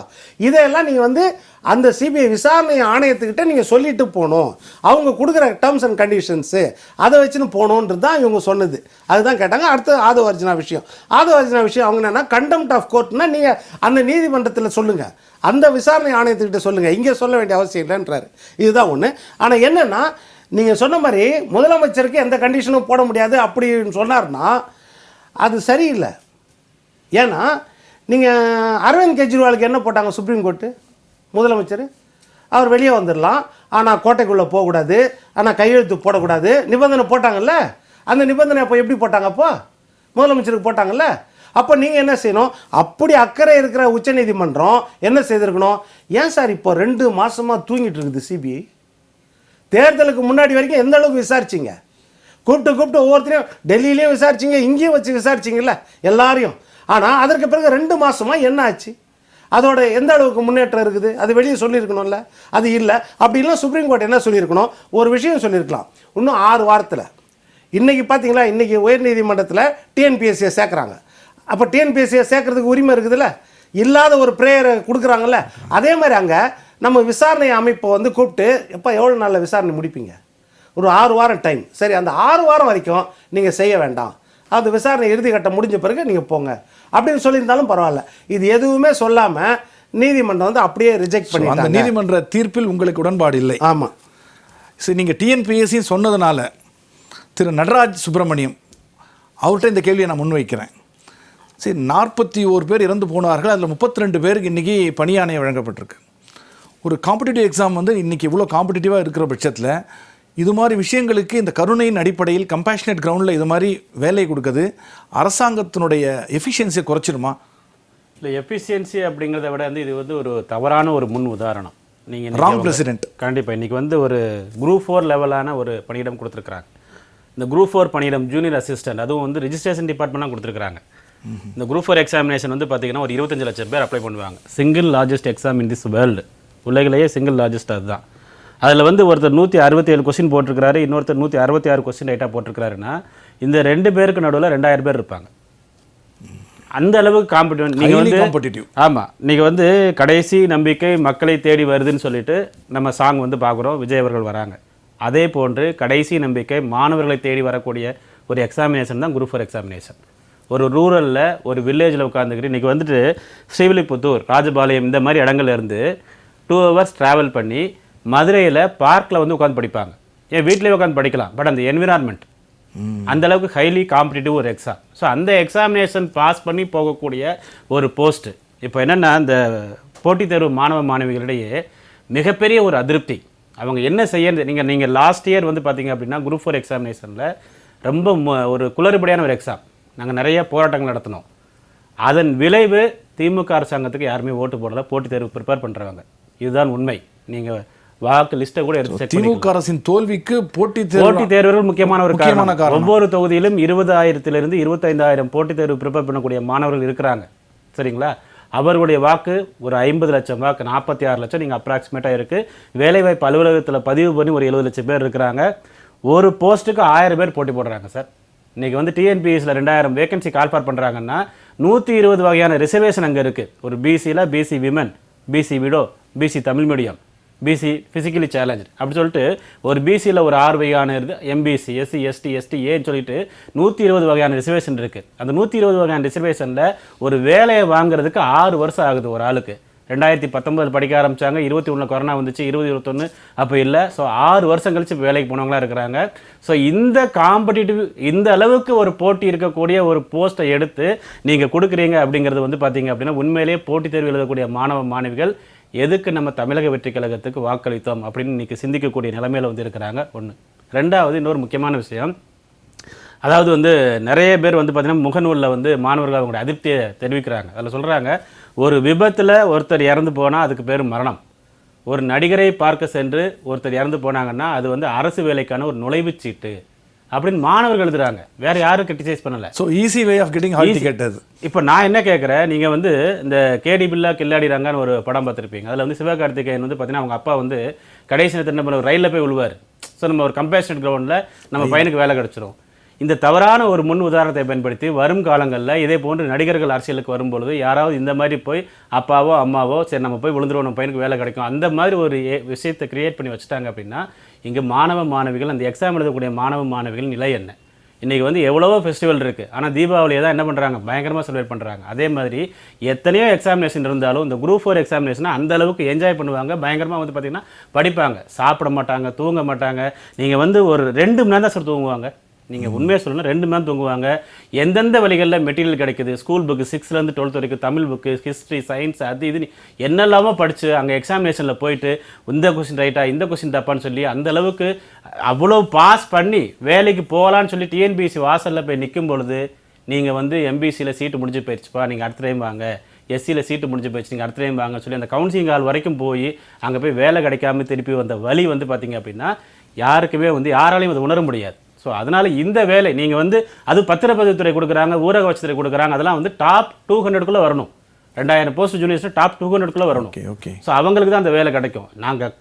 இதையெல்லாம் நீங்கள் வந்து அந்த சிபிஐ விசாரணை ஆணையத்துக்கிட்ட நீங்கள் சொல்லிட்டு போகணும், அவங்க கொடுக்குற டேர்ம்ஸ் அண்ட் கண்டிஷன்ஸு அதை வச்சுன்னு போகணுன்றது தான் இவங்க சொன்னது. அதுதான் கேட்டாங்க. அடுத்து ஆதவ அர்ஜுனா விஷயம். அவங்க என்னென்னா, கண்டெம்ட் ஆஃப் கோர்ட்னா நீங்கள் அந்த நீதிமன்றத்தில் சொல்லுங்கள், அந்த விசாரணை ஆணையத்துக்கிட்ட சொல்லுங்கள், இங்கே சொல்ல வேண்டிய அவசியம் இல்லைன்றாரு. இதுதான் ஒன்று. ஆனால் என்னென்னா, நீங்கள் சொன்ன மாதிரி முதலமைச்சருக்கு எந்த கண்டிஷனும் போட முடியாது அப்படின்னு சொன்னார்னா அது சரியில்லை. ஏன்னா நீங்கள் அரவிந்த் கெஜ்ரிவாலுக்கு என்ன போட்டாங்க சுப்ரீம் கோர்ட்டு? முதலமைச்சர் அவர் வெளியே வந்துடலாம், ஆனால் கோட்டைக்குள்ளே போகக்கூடாது, ஆனால் கையெழுத்து போடக்கூடாது நிபந்தனை போட்டாங்கல்ல. அந்த நிபந்தனை அப்போ எப்படி போட்டாங்க? அப்போ முதலமைச்சருக்கு போட்டாங்கல்ல. அப்போ நீங்கள் என்ன செய்யணும்? அப்படி அக்கறை இருக்கிற உச்சநீதிமன்றம் என்ன செய்திருக்கணும்? ஏன் சார் இப்போ 2 மாதமாக தூங்கிட்டு இருக்குது சிபிஐ? தேர்தலுக்கு முன்னாடி வரைக்கும் எந்த அளவுக்கு விசாரிச்சிங்க? கூப்பிட்டு ஒவ்வொருத்தரையும் டெல்லியிலையும் விசாரிச்சிங்க, இங்கேயும் வச்சு விசாரிச்சிங்கல்ல எல்லாரையும். ஆனால் அதற்கு பிறகு 2 மாதமாக என்ன ஆச்சு? அதோட எந்த அளவுக்கு முன்னேற்றம் இருக்குது? அது வெளியே சொல்லியிருக்கணும்ல, அது இல்லை. அப்படின்லாம் சுப்ரீம் கோர்ட் என்ன சொல்லியிருக்கணும்? ஒரு விஷயம் சொல்லியிருக்கலாம், இன்னும் 6 வாரத்தில். இன்றைக்கி பார்த்தீங்களா, இன்றைக்கி உயர்நீதிமன்றத்தில் டிஎன்பிஎஸ்சியை சேர்க்குறாங்க. அப்போ டிஎன்பிஎஸ்சியை சேர்க்கறதுக்கு உரிமை இருக்குதுல்ல, இல்லாத ஒரு ப்ரேயரை கொடுக்குறாங்கல்ல. அதே மாதிரி அங்கே நம்ம விசாரணை அமைப்பை வந்து கூப்பிட்டு, எப்போ எவ்வளோ நாளில் விசாரணை முடிப்பீங்க? ஒரு 6 வாரம் டைம். சரி, அந்த 6 வாரம் வரைக்கும் நீங்கள் செய்ய வேண்டாம், அது விசாரணை இறுதி கட்டம் முடிஞ்ச பிறகு நீங்கள் போங்க அப்படின்னு சொல்லியிருந்தாலும் பரவாயில்ல. இது எதுவுமே சொல்லாமல் நீதிமன்றம் வந்து அப்படியே ரிஜெக்ட் பண்ணி, அந்த நீதிமன்ற தீர்ப்பில் உங்களுக்கு உடன்பாடு இல்லை? ஆமாம். சரி, நீங்கள் டிஎன்பிஎஸ்சி சொன்னதுனால திரு நடராஜ் சுப்பிரமணியம் அவர்கிட்ட இந்த கேள்வியை நான் முன்வைக்கிறேன். சரி, 41 பேர் இறந்து போனார்கள், அதில் 32 பேருக்கு இன்றைக்கி பணியாணை வழங்கப்பட்டிருக்கு. ஒரு காம்படிட்டிவ் எக்ஸாம் வந்து இன்றைக்கி இவ்வளோ காம்படிட்டிவாக இருக்கிற பட்சத்தில் இது மாதிரி விஷயங்களுக்கு இந்த கருணையின் அடிப்படையில் கம்பேஷனேட் கிரவுண்டில் இது மாதிரி வேலை கொடுக்குறது அரசாங்கத்தினுடைய எஃபிஷியன்சியை குறைச்சிருமா? இல்லை, எஃபிஷியன்சி அப்படிங்கிறத விட வந்து இது வந்து ஒரு தவறான ஒரு முன் உதாரணம். நீங்கள் ராங் பிரசிடென்ட். கண்டிப்பாக இன்றைக்கி வந்து ஒரு குரூப் 4 லெவலான ஒரு பணியிடம் கொடுத்துருக்குறாங்க. இந்த குரூப் 4 பணியிடம் ஜூனியர் அசிஸ்டன்ட், அதுவும் வந்து ரிஜிஸ்ட்ரேஷன் டிபார்ட்மெண்ட்லாம் கொடுத்துருக்காங்க. இந்த குரூப் 4 எக்ஸாமினேஷன் வந்து பார்த்திங்கன்னா ஒரு 25 லட்சம் பேர் அப்ளை பண்ணுவாங்க. Single largest exam in this world, உலகிலேயே சிங்கிள் லார்ஜஸ்ட் அதுதான். அதில் வந்து ஒருத்தர் 167 கொஸ்டின் போட்டிருக்கிறாரு, இன்னொருத்தர் 166 கொஸ்டின் ரைட்டாக போட்டிருக்கிறாருன்னா இந்த 2 பேருக்கு நடுவில் 2000 பேர் இருப்பாங்க. அந்த அளவுக்கு காம்படிட்டிவ். நீங்கள் வந்து ஆமாம், நீங்கள் வந்து கடைசி நம்பிக்கை மக்களை தேடி வருதுன்னு சொல்லிட்டு நம்ம சாங் வந்து பார்க்குறோம், விஜய் அவர்கள் வராங்க. அதே போன்று கடைசி நம்பிக்கை மாணவர்களை தேடி வரக்கூடிய ஒரு எக்ஸாமினேஷன் தான் குரூப் 4 எக்ஸாமினேஷன். ஒரு ரூரலில் ஒரு வில்லேஜில் உட்காந்துக்கிட்டு இன்றைக்கி வந்துட்டு ஸ்ரீவில்லிபுத்தூர், ராஜபாளையம் இந்த மாதிரி இடங்கள்ல இருந்து 2 hours ட்ராவல் பண்ணி மதுரையில் பார்க்கில் வந்து உட்காந்து படிப்பாங்க. ஏன் வீட்டிலே உட்காந்து படிக்கலாம், பட் அந்த என்விரான்மெண்ட் அந்த அளவுக்கு ஹைலி காம்படிட்டிவ் ஒரு எக்ஸாம். ஸோ அந்த எக்ஸாமினேஷன் பாஸ் பண்ணி போகக்கூடிய ஒரு போஸ்ட்டு. இப்போ என்னென்னா, இந்த போட்டித் தேர்வு மாணவ மாணவிகளிடையே மிகப்பெரிய ஒரு அதிருப்தி. அவங்க என்ன செய்ய, நீங்கள் லாஸ்ட் இயர் வந்து பார்த்தீங்க அப்படின்னா குரூப் 4 எக்ஸாமினேஷனில் ரொம்ப ஒரு குளறுபடியான ஒரு எக்ஸாம். நாங்கள் நிறைய போராட்டங்கள் நடத்தினோம். அதன் விளைவு திமுக அரசாங்கத்துக்கு யாருமே ஓட்டு போடலை, போட்டித் தேர்வு ப்ரிப்பேர் பண்ணுறவங்க. இதுதான் உண்மை. நீங்கள் வாக்கு லிஸ்ட்டை கூட எடுத்து திமுக அரசின் தோல்விக்கு போட்டித் தேர்வுகள் முக்கியமான ஒரு காரணம். ஒவ்வொரு தொகுதியிலும் 20,000 - 25,000 போட்டித் தேர்வு ப்ரிப்பேர் பண்ணக்கூடிய மாணவர்கள் இருக்கிறாங்க. சரிங்களா? அவர்களுடைய வாக்கு ஒரு 50 லட்சம் வாக்கு, 46 லட்சம் நீங்கள் அப்ராக்சிமேட்டாக இருக்குது. வேலைவாய்ப்பு அலுவலகத்தில் பதிவு பண்ணி ஒரு 70 லட்சம் பேர் இருக்கிறாங்க. ஒரு போஸ்ட்டுக்கு 1000 பேர் போட்டி போடுறாங்க சார். இன்றைக்கி வந்து டிஎன்பிஎஸ்சியில் 2000 வேகன்சி கால்ஃபார் பண்ணுறாங்கன்னா 120 வகையான ரிசர்வேஷன் அங்கே இருக்குது. ஒரு பிசியில் PC women, PC widow, PC Tamil medium, PC physically challenge அப்படி சொல்லிட்டு ஒரு பிசியில் ஒரு 6 வகையான இருக்குது. எம்பிசி, எஸ்சி, எஸ்டி, எஸ்டிஏன்னு சொல்லிட்டு 120 வகையான ரிசர்வேஷன் இருக்குது. அந்த 120 வகையான ரிசர்வேஷனில் ஒரு வேலையை வாங்குறதுக்கு 6 வருஷம் ஆகுது ஒரு ஆளுக்கு. 2019 படிக்க ஆரம்பித்தாங்க, 21 கொரோனா வந்துச்சு, 2021 அப்போ இல்லை. ஸோ 6 வருஷம் கழிச்சு வேலைக்கு போனவங்களாம் இருக்கிறாங்க. ஸோ இந்த காம்படிட்டிவ், இந்த அளவுக்கு ஒரு போட்டி இருக்கக்கூடிய ஒரு போஸ்ட்டை எடுத்து நீங்கள் கொடுக்குறீங்க அப்படிங்கிறது வந்து பார்த்தீங்க அப்படின்னா உண்மையிலேயே போட்டித் தேர்வு எழுதக்கூடிய மாணவ மாணவிகள் எதுக்கு நம்ம தமிழக வெற்றி கழகத்துக்கு வாக்களித்தோம் அப்படின்னு இன்றைக்கி சிந்திக்கக்கூடிய நிலைமையில் வந்து இருக்கிறாங்க. ஒன்று. ரெண்டாவது, இன்னொரு முக்கியமான விஷயம், அதாவது வந்து நிறைய பேர் வந்து பார்த்திங்கன்னா முகநூலில் வந்து மாணவர்கள் அவங்களுடைய அதிருப்தியை தெரிவிக்கிறாங்க. அதில் சொல்கிறாங்க, ஒரு விபத்தில் ஒருத்தர் இறந்து போனால் அதுக்கு பேர் மரணம். ஒரு நடிகரை பார்க்க சென்று ஒருத்தர் இறந்து போனாங்கன்னா அது வந்து அரசு வேலைக்கான ஒரு நுழைவுச் சீட்டு அப்படின்னு மாணவர்கள் எழுதுறாங்க. வேறு யாரும் கிரிட்டிசைஸ் பண்ணலை. So easy way of getting hall ticket. இப்போ நான் என்ன கேட்குறேன், நீங்கள் வந்து இந்த கேடி பில்லா கில்லாடி ரங்கான்னு ஒரு படம் பார்த்துருப்பீங்க. அதில் வந்து சிவகார்த்திகேயன் வந்து பார்த்தீங்கன்னா அவங்க அப்பா வந்து கடைசி நேரத்தில் என்ன பண்ணுவார், ரயிலில் போய் விழுவார். ஸோ நம்ம ஒரு கம்பேஷனட் கிரவுண்டில் நம்ம பையனுக்கு வேலை கிடச்சிரும். இந்த தவறான ஒரு முன் உதாரணத்தை பயன்படுத்தி வரும் காலங்களில் இதே போன்று நடிகர்கள் அரசியலுக்கு வரும்பொழுது யாராவது இந்த மாதிரி போய் அப்பாவோ அம்மாவோ சரி நம்ம போய் விழுந்துருவோம், நம்ம பையனுக்கு வேலை கிடைக்கும், அந்த மாதிரி ஒரு விஷயத்தை கிரியேட் பண்ணி வச்சுட்டாங்க அப்படின்னா இங்கே மாணவ மாணவிகள், அந்த எக்ஸாம் எழுதக்கூடிய மாணவ மாணவிகள் நிலை என்ன? இன்றைக்கி வந்து எவ்வளவோ ஃபெஸ்டிவல் இருக்குது, ஆனால் தீபாவளியை தான் என்ன பண்ணுறாங்க, பயங்கரமாக செலிப்ரேட் பண்ணுறாங்க. அதே மாதிரி எத்தனையோ எக்ஸாமினேஷன் இருந்தாலும் இந்த குரூப் 4 எக்ஸாமினேஷனை அந்த அளவுக்கு என்ஜாய் பண்ணுவாங்க, பயங்கரமாக வந்து பார்த்திங்கன்னா படிப்பாங்க, சாப்பிட மாட்டாங்க, தூங்க மாட்டாங்க. நீங்கள் வந்து ஒரு 2 மணி நேரம் தான் சார் தூங்குவாங்க. நீங்கள் உண்மையாக சொல்லணும், 2 மணி நேரம் தூங்குவாங்க. எந்தெந்த வழிகளில் மெட்டீரியல் கிடைக்குது, ஸ்கூல் புக்கு 6லேருந்து 12 வரைக்கும் தமிழ் புக்கு, ஹிஸ்ட்ரி, சயின்ஸ், அது இது என்னெல்லாமோ படித்து அங்கே எக்ஸாமினேஷனில் போயிட்டு இந்த கொஸ்டின் ரைட்டாக இந்த கொஸ்டின் தப்பான்னு சொல்லி அந்த அளவுக்கு அவ்வளோ பாஸ் பண்ணி வேலைக்கு போகலான்னு சொல்லி டிஎன்பிஎஸ்சி வாசலில் போய் நிற்கும் பொழுது நீங்கள் வந்து எம்பிசியில் சீட்டு முடிஞ்சு போயிடுச்சுப்பா, நீங்கள் அடுத்த டைம் வாங்க, எஸ்சியில் சீட்டு முடிஞ்சு போயிடுச்சு, நீங்கள் அடுத்த டைம் வாங்க சொல்லி அந்த கவுன்சிலிங் ஹால் வரைக்கும் போய் அங்கே போய் வேலை கிடைக்காம திருப்பி வந்த வழி வந்து பார்த்திங்க அப்படின்னா யாருக்குமே வந்து யாராலையும் அதை உணர முடியாது. ஸோ அதனால் இந்த வேலை நீங்கள் வந்து அது பத்திரப்பதிவுத்துறை கொடுக்குறாங்க, ஊரக வசதித்துறை கொடுக்குறாங்க, அதெல்லாம் வந்து டாப் 200க்குள்ளே வரணும். 2000 போஸ்ட் ஜூனியர்ஸ் டாப் 200க்குள்ளே வரணும். ஓகே. ஸோ அவங்களுக்கு தான் அந்த வேலை கிடைக்கும்.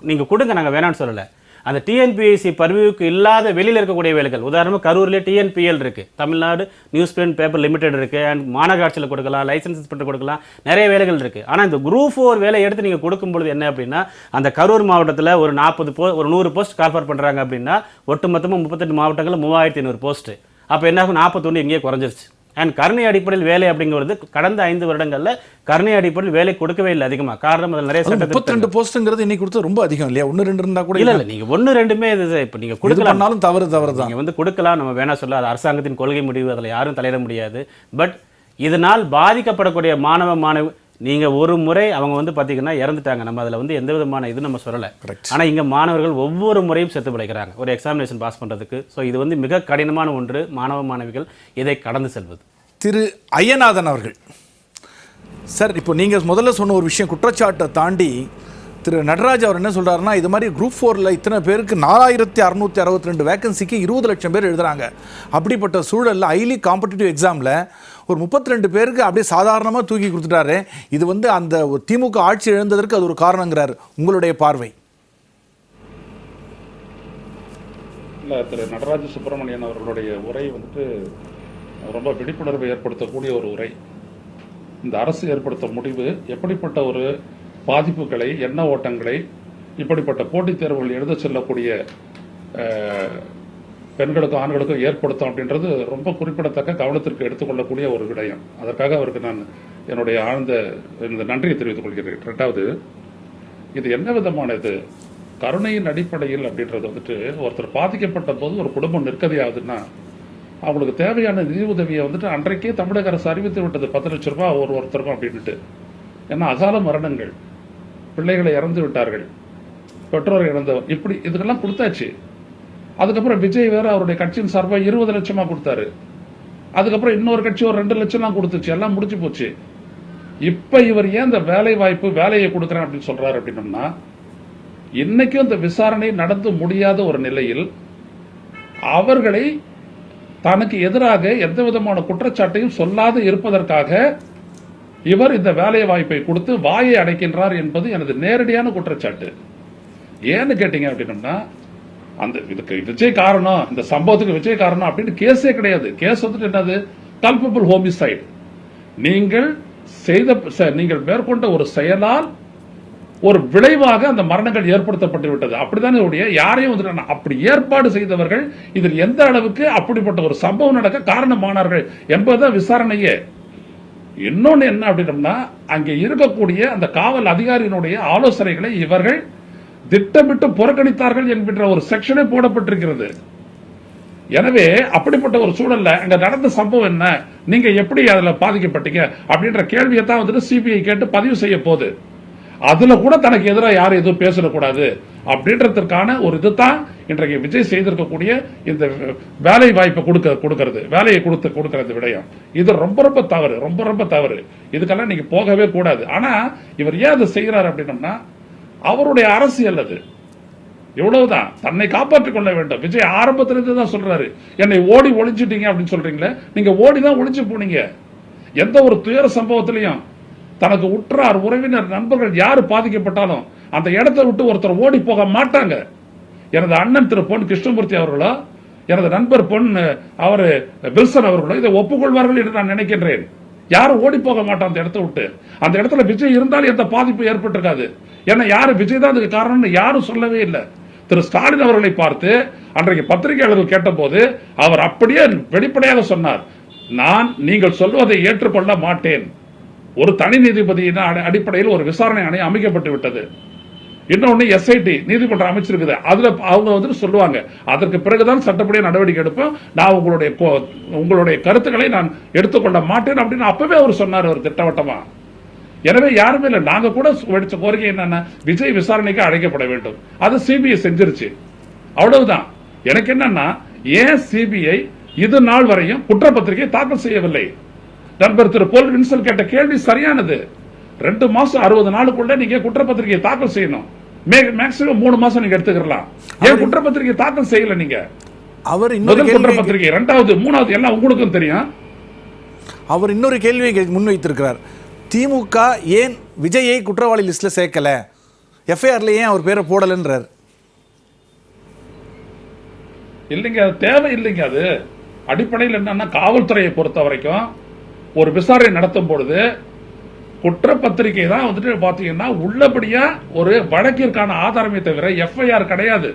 நீங்கள் கொடுங்க, நாங்கள் வேணான்னு சொல்லலை. அந்த டிஎன்பிஎஸ்சி பர்வியூக்கு இல்லாத வெளியில் இருக்கக்கூடிய வேலைகள், உதாரணமாக கரூரில் டிஎன்பிஎல் இருக்குது, Tamil Nadu news print paper limited இருக்குது, அண்ட் மாநகராட்சியில் கொடுக்கலாம், லைசன்ஸ் இன்ஸ்பெக்டர் கொடுக்கலாம், நிறைய வேலைகள் இருக்குது. ஆனால் இந்த குரூப் 4 வேலை எடுத்து நீங்கள் கொடுக்கும்பொழுது என்ன அப்படின்னா அந்த கரூர் மாவட்டத்தில் ஒரு 100 போஸ்ட் கால்ஃபார் பண்ணுறாங்க அப்படின்னா ஒட்டுமொத்தமாக 38 மாவட்டங்களில் 3500 போஸ்ட்டு. அப்போ என்ன ஆகும், 41 இங்கேயே குறைஞ்சிருச்சு. அண்ட் கருணை அடிப்படையில் வேலை அப்படிங்கிறது கடந்த 5 வருடங்களில் கருணை அடிப்படையில் வேலை கொடுக்கவே இல்லை அதிகமாக. காரணம் அதில் நிறைய 32 போஸ்ட்ங்கிறது இன்னைக்கு கொடுத்தது ரொம்ப அதிகம் இல்லையா? 1-2 இருந்தா கூட இல்லை நீங்கள் 1-2மே இது இப்போ நீங்கள் கொடுக்கலாம்னாலும் தவறு தான். நீங்கள் வந்து கொடுக்கலாம், நம்ம வேணா சொல்ல, அது அரசாங்கத்தின் கொள்கை முடிவு, அதில் யாரும் தலையிட முடியாது. பட் இதனால் பாதிக்கப்படக்கூடிய மாணவி நீங்கள் ஒரு முறை அவங்க வந்து பார்த்தீங்கன்னா இறந்துட்டாங்க, நம்ம அதில் வந்து எந்த விதமான இது நம்ம சொல்லலை. ஆனால் இங்கே மாணவர்கள் ஒவ்வொரு முறையும் செத்து பிழைக்கிறாங்க ஒரு எக்ஸாமினேஷன் பாஸ் பண்ணுறதுக்கு. ஸோ இது வந்து மிக கடினமான ஒன்று, மாணவிகள் இதை கடந்து செல்வது. திரு ஐயநாதன் அவர்கள் சார், இப்போ நீங்கள் முதல்ல சொன்ன ஒரு விஷயம், குற்றச்சாட்டை தாண்டி திரு நடராஜ் அவர் என்ன சொல்கிறாருன்னா, இது மாதிரி குரூப் 4ல் இத்தனை பேருக்கு 4662 வேகன்சிக்கு 20 லட்சம் பேர் எழுதுகிறாங்க. அப்படிப்பட்ட சூழலில் ஹைலி காம்படிட்டிவ் எக்ஸாமில் ஒரு 32 பேருக்கு அப்படியே சாதாரணமாக தூக்கி கொடுத்துட்டாரு. இது வந்து அந்த ஒரு திமுக ஆட்சி இழந்ததற்கு அது ஒரு காரணங்கிறார். உங்களுடைய பார்வை? இல்லை, திரு நடராஜ சுப்பிரமணியன் அவர்களுடைய உரை வந்துட்டு ரொம்ப விழிப்புணர்வை ஏற்படுத்தக்கூடிய ஒரு உரை. இந்த அரசு ஏற்படுத்த முடிவு எப்படிப்பட்ட ஒரு பாதிப்புகளை, எண்ண ஓட்டங்களை இப்படிப்பட்ட போட்டித் தேர்வுகள் எழுத செல்லக்கூடிய பெண்களுக்கும் ஆண்களுக்கும் ஏற்படுத்தும் அப்படின்றது ரொம்ப குறிப்பிடத்தக்க கவனத்திற்கு எடுத்துக்கொள்ளக்கூடிய ஒரு விடயம். அதற்காக அவருக்கு நான் என்னுடைய ஆழ்ந்த இந்த நன்றியை தெரிவித்துக் கொள்கிறேன். இரண்டாவது, இது என்ன விதமானது கருணையின் அடிப்படையில் அப்படின்றது வந்துட்டு, ஒருத்தர் பாதிக்கப்பட்ட போது ஒரு குடும்பம் நிற்கதியாகுதுன்னா அவங்களுக்கு தேவையான நிதி உதவியை வந்துட்டு அன்றைக்கே தமிழக அரசு அறிவித்து விட்டது, 10 லட்சம் ரூபாய் ஒருத்தருக்கும் அப்படின்ட்டு. ஏன்னா அகால மரணங்கள், பிள்ளைகளை இறந்து விட்டார்கள், பெற்றோரை இறந்தவர், இப்படி இதுக்கெல்லாம் கொடுத்தாச்சு. அதுக்கப்புறம் விஜய் வேற அவருடைய கட்சியின் சார்பாக 20 லட்சமா கொடுத்தாரு. அதுக்கப்புறம் இன்னொரு கட்சி ஒரு 2 லட்சம்லாம் கொடுத்துச்சு. எல்லாம் முடிச்சு போச்சு. இப்ப இவர் ஏன் இந்த வேலை வாய்ப்பு வேலையை கொடுக்குறேன் அப்படின்னு சொல்றாரு அப்படின்னம்னா, இன்னைக்கும் இந்த விசாரணை நடந்து முடியாத ஒரு நிலையில் அவர்களை தனக்கு எதிராக எந்த விதமான குற்றச்சாட்டையும் சொல்லாது இருப்பதற்காக இவர் இந்த வேலை வாய்ப்பை கொடுத்து வாயை அடைக்கின்றார் என்பது எனது நேரடியான குற்றச்சாட்டு. ஏன்னு கேட்டீங்க அப்படின்னா, அந்த இதுக்கு விஜய் காரணம், இந்த சம்பவத்துக்கு விஜய் காரணம் அப்படின்னு கேஸே கிடையாது. கேஸ் வந்துட்டு என்னது, கல்பபிள் ஹோமிசைடு. நீங்கள் மேற்கொண்ட ஒரு செயலால் ஒரு விளைவாக அந்த மரணங்கள் ஏற்படுத்தப்பட்டு விட்டது. அப்படித்தானே உடைய யாரையும் வந்து அப்படி ஏற்பாடு செய்தவர்கள் இதில் எந்த அளவுக்கு அப்படிப்பட்ட ஒரு சம்பவம் நடக்க காரணமானார்கள் என்பதுதான் விசாரணையே. இன்னொன்னு என்ன அப்படின்னா, அங்கே இருக்கக்கூடிய அந்த காவல் அதிகாரியினுடைய ஆலோசனைகளை இவர்கள் திட்டமிட்டு புறக்கணித்தார்கள் என்கின்ற ஒரு செக்ஷனே போடப்பட்டிருக்கிறது. எனவே அப்படிப்பட்ட ஒரு சூழல்ல அங்க நடந்த சம்பவம் என்ன, நீங்க எப்படி அதுல பாதிக்கப்பட்டீங்க அப்படின்ற கேள்வியை தான் வந்துட்டு சிபிஐ கேட்டு பதிவு செய்ய போகுது. அதுல கூட தனக்கு எதிராக யாரும் எதுவும் பேசக்கூடாது அப்படின்றதுக்கான ஒரு இதுதான் இன்றைக்கு விஜய் செய்திருக்கக்கூடிய இந்த வேலை வாய்ப்பை கொடுக்கிறது, வேலையை கொடுக்கிறது விடயம். இது ரொம்ப ரொம்ப தவறு, ரொம்ப ரொம்ப தவறு. இதுக்கெல்லாம் நீங்க போகவே கூடாது. ஆனா இவர் ஏன் அதை செய்யறாரு அப்படின்னா, அவருடைய அரசியல் அது. எவ்வளவுதான் தன்னை காப்பாற்றிக் கொள்ள வேண்டும். விஜய் ஆரம்பத்திலிருந்து தான் சொல்றாரு, என்னை ஓடி ஒளிஞ்சிட்டீங்க அப்படின்னு சொல்றீங்களே, நீங்க ஓடிதான் ஒளிஞ்சு போனீங்க. எந்த ஒரு துயர சம்பவத்திலையும் தனக்கு உற்றார் உறவினர் நண்பர்கள் யாரு பாதிக்கப்பட்டாலும் அந்த இடத்தை விட்டு ஒருத்தர் ஓடி போக மாட்டாங்க. எனது அண்ணன் திரு பொன் கிருஷ்ணமூர்த்தி அவர்களோ, எனது நண்பர் பொன் அவரு வில்சன் அவர்களோ இதை ஒப்புக்கொள்வார்கள் என்று நான் நினைக்கின்றேன். யாரும் ஓடி போக மாட்டான் அந்த இடத்தை விட்டு. அந்த இடத்துல விஜய் இருந்தாலும் எந்த பாதிப்பு ஏற்பட்டிருக்காது. ஏன்னா யாரு விஜய் தான் அதுக்கு காரணம்னு யாரும் சொல்லவே இல்லை. திரு ஸ்டாலின் அவர்களை பார்த்து அன்றைக்கு பத்திரிகையாளர்கள் கேட்டபோது அவர் அப்படியே வெளிப்படையாக சொன்னார், நீங்கள் சொல்வதை ஏற்றுக்கொள்ள மாட்டேன். ஒரு தனி நீதிபதியின் அடிப்படையில் ஒரு விசாரணை ஆணையம் அமைக்கப்பட்டு விட்டது. இன்னொன்னு எஸ்ஐடி நீதிமன்றம் அமைச்சிருக்குது. அதுல அவங்க வந்து சொல்லுவாங்க, அதற்கு பிறகுதான் சட்டப்படியாக நடவடிக்கை எடுப்போம். நான் உங்களுடைய கருத்துக்களை நான் எடுத்துக்கொள்ள மாட்டேன் அப்படின்னு அப்பவே அவர் சொன்னார், அவர் திட்டவட்டமா. எனவே யாருமே இல்லை. நாங்க கூட வெடிச்ச கோரிக்கை என்னன்னா, விஜய் விசாரணைக்கு அழைக்கப்பட வேண்டும். அது சிபிஐ செஞ்சிருச்சு, அவ்வளவுதான். எனக்கு என்னன்னா, ஏன் சிபிஐ இது நாள் வரையும் குற்றப்பத்திரிகை தாக்கல் செய்யவில்லை? நண்பர் திரு போல் வின்சல் கேட்ட கேள்வி சரியானது. 2 மாசம் 60 நாளுக்குள்ள நீங்க குற்றப்பத்திரிகை தாக்கல் செய்யணும். மேக்ஸிமம் 3 மாசம் நீங்க எடுத்துக்கலாம். ஏன் குற்றப்பத்திரிகை தாக்கல் செய்யல நீங்க? அவர் முதல் குற்றப்பத்திரிகை, 2வது 3வது எல்லாம் உங்களுக்கும் தெரியும். அவர் இன்னொரு கேள்வியை முன்வைத்திருக்கிறார். திமுக ஏன் விஜயை குற்றவாளி லிஸ்ட்ல சேர்க்கல, எஃப்ஐஆர்ல ஏன் அவர் பேரை போடலன்றார். இல்லைங்க, அது தேவை இல்லைங்க. அது அடிப்படையில் என்னன்னா, காவல்துறையை பொறுத்த வரைக்கும் ஒரு விசாரணை நடத்தும் பொழுது குற்றப்பத்திரிகை தான் வந்துட்டு பாத்தீங்கன்னா உள்ளபடியா ஒரு வழக்கிற்கான ஆதாரமே தவிர எஃப்ஐஆர் கிடையாது.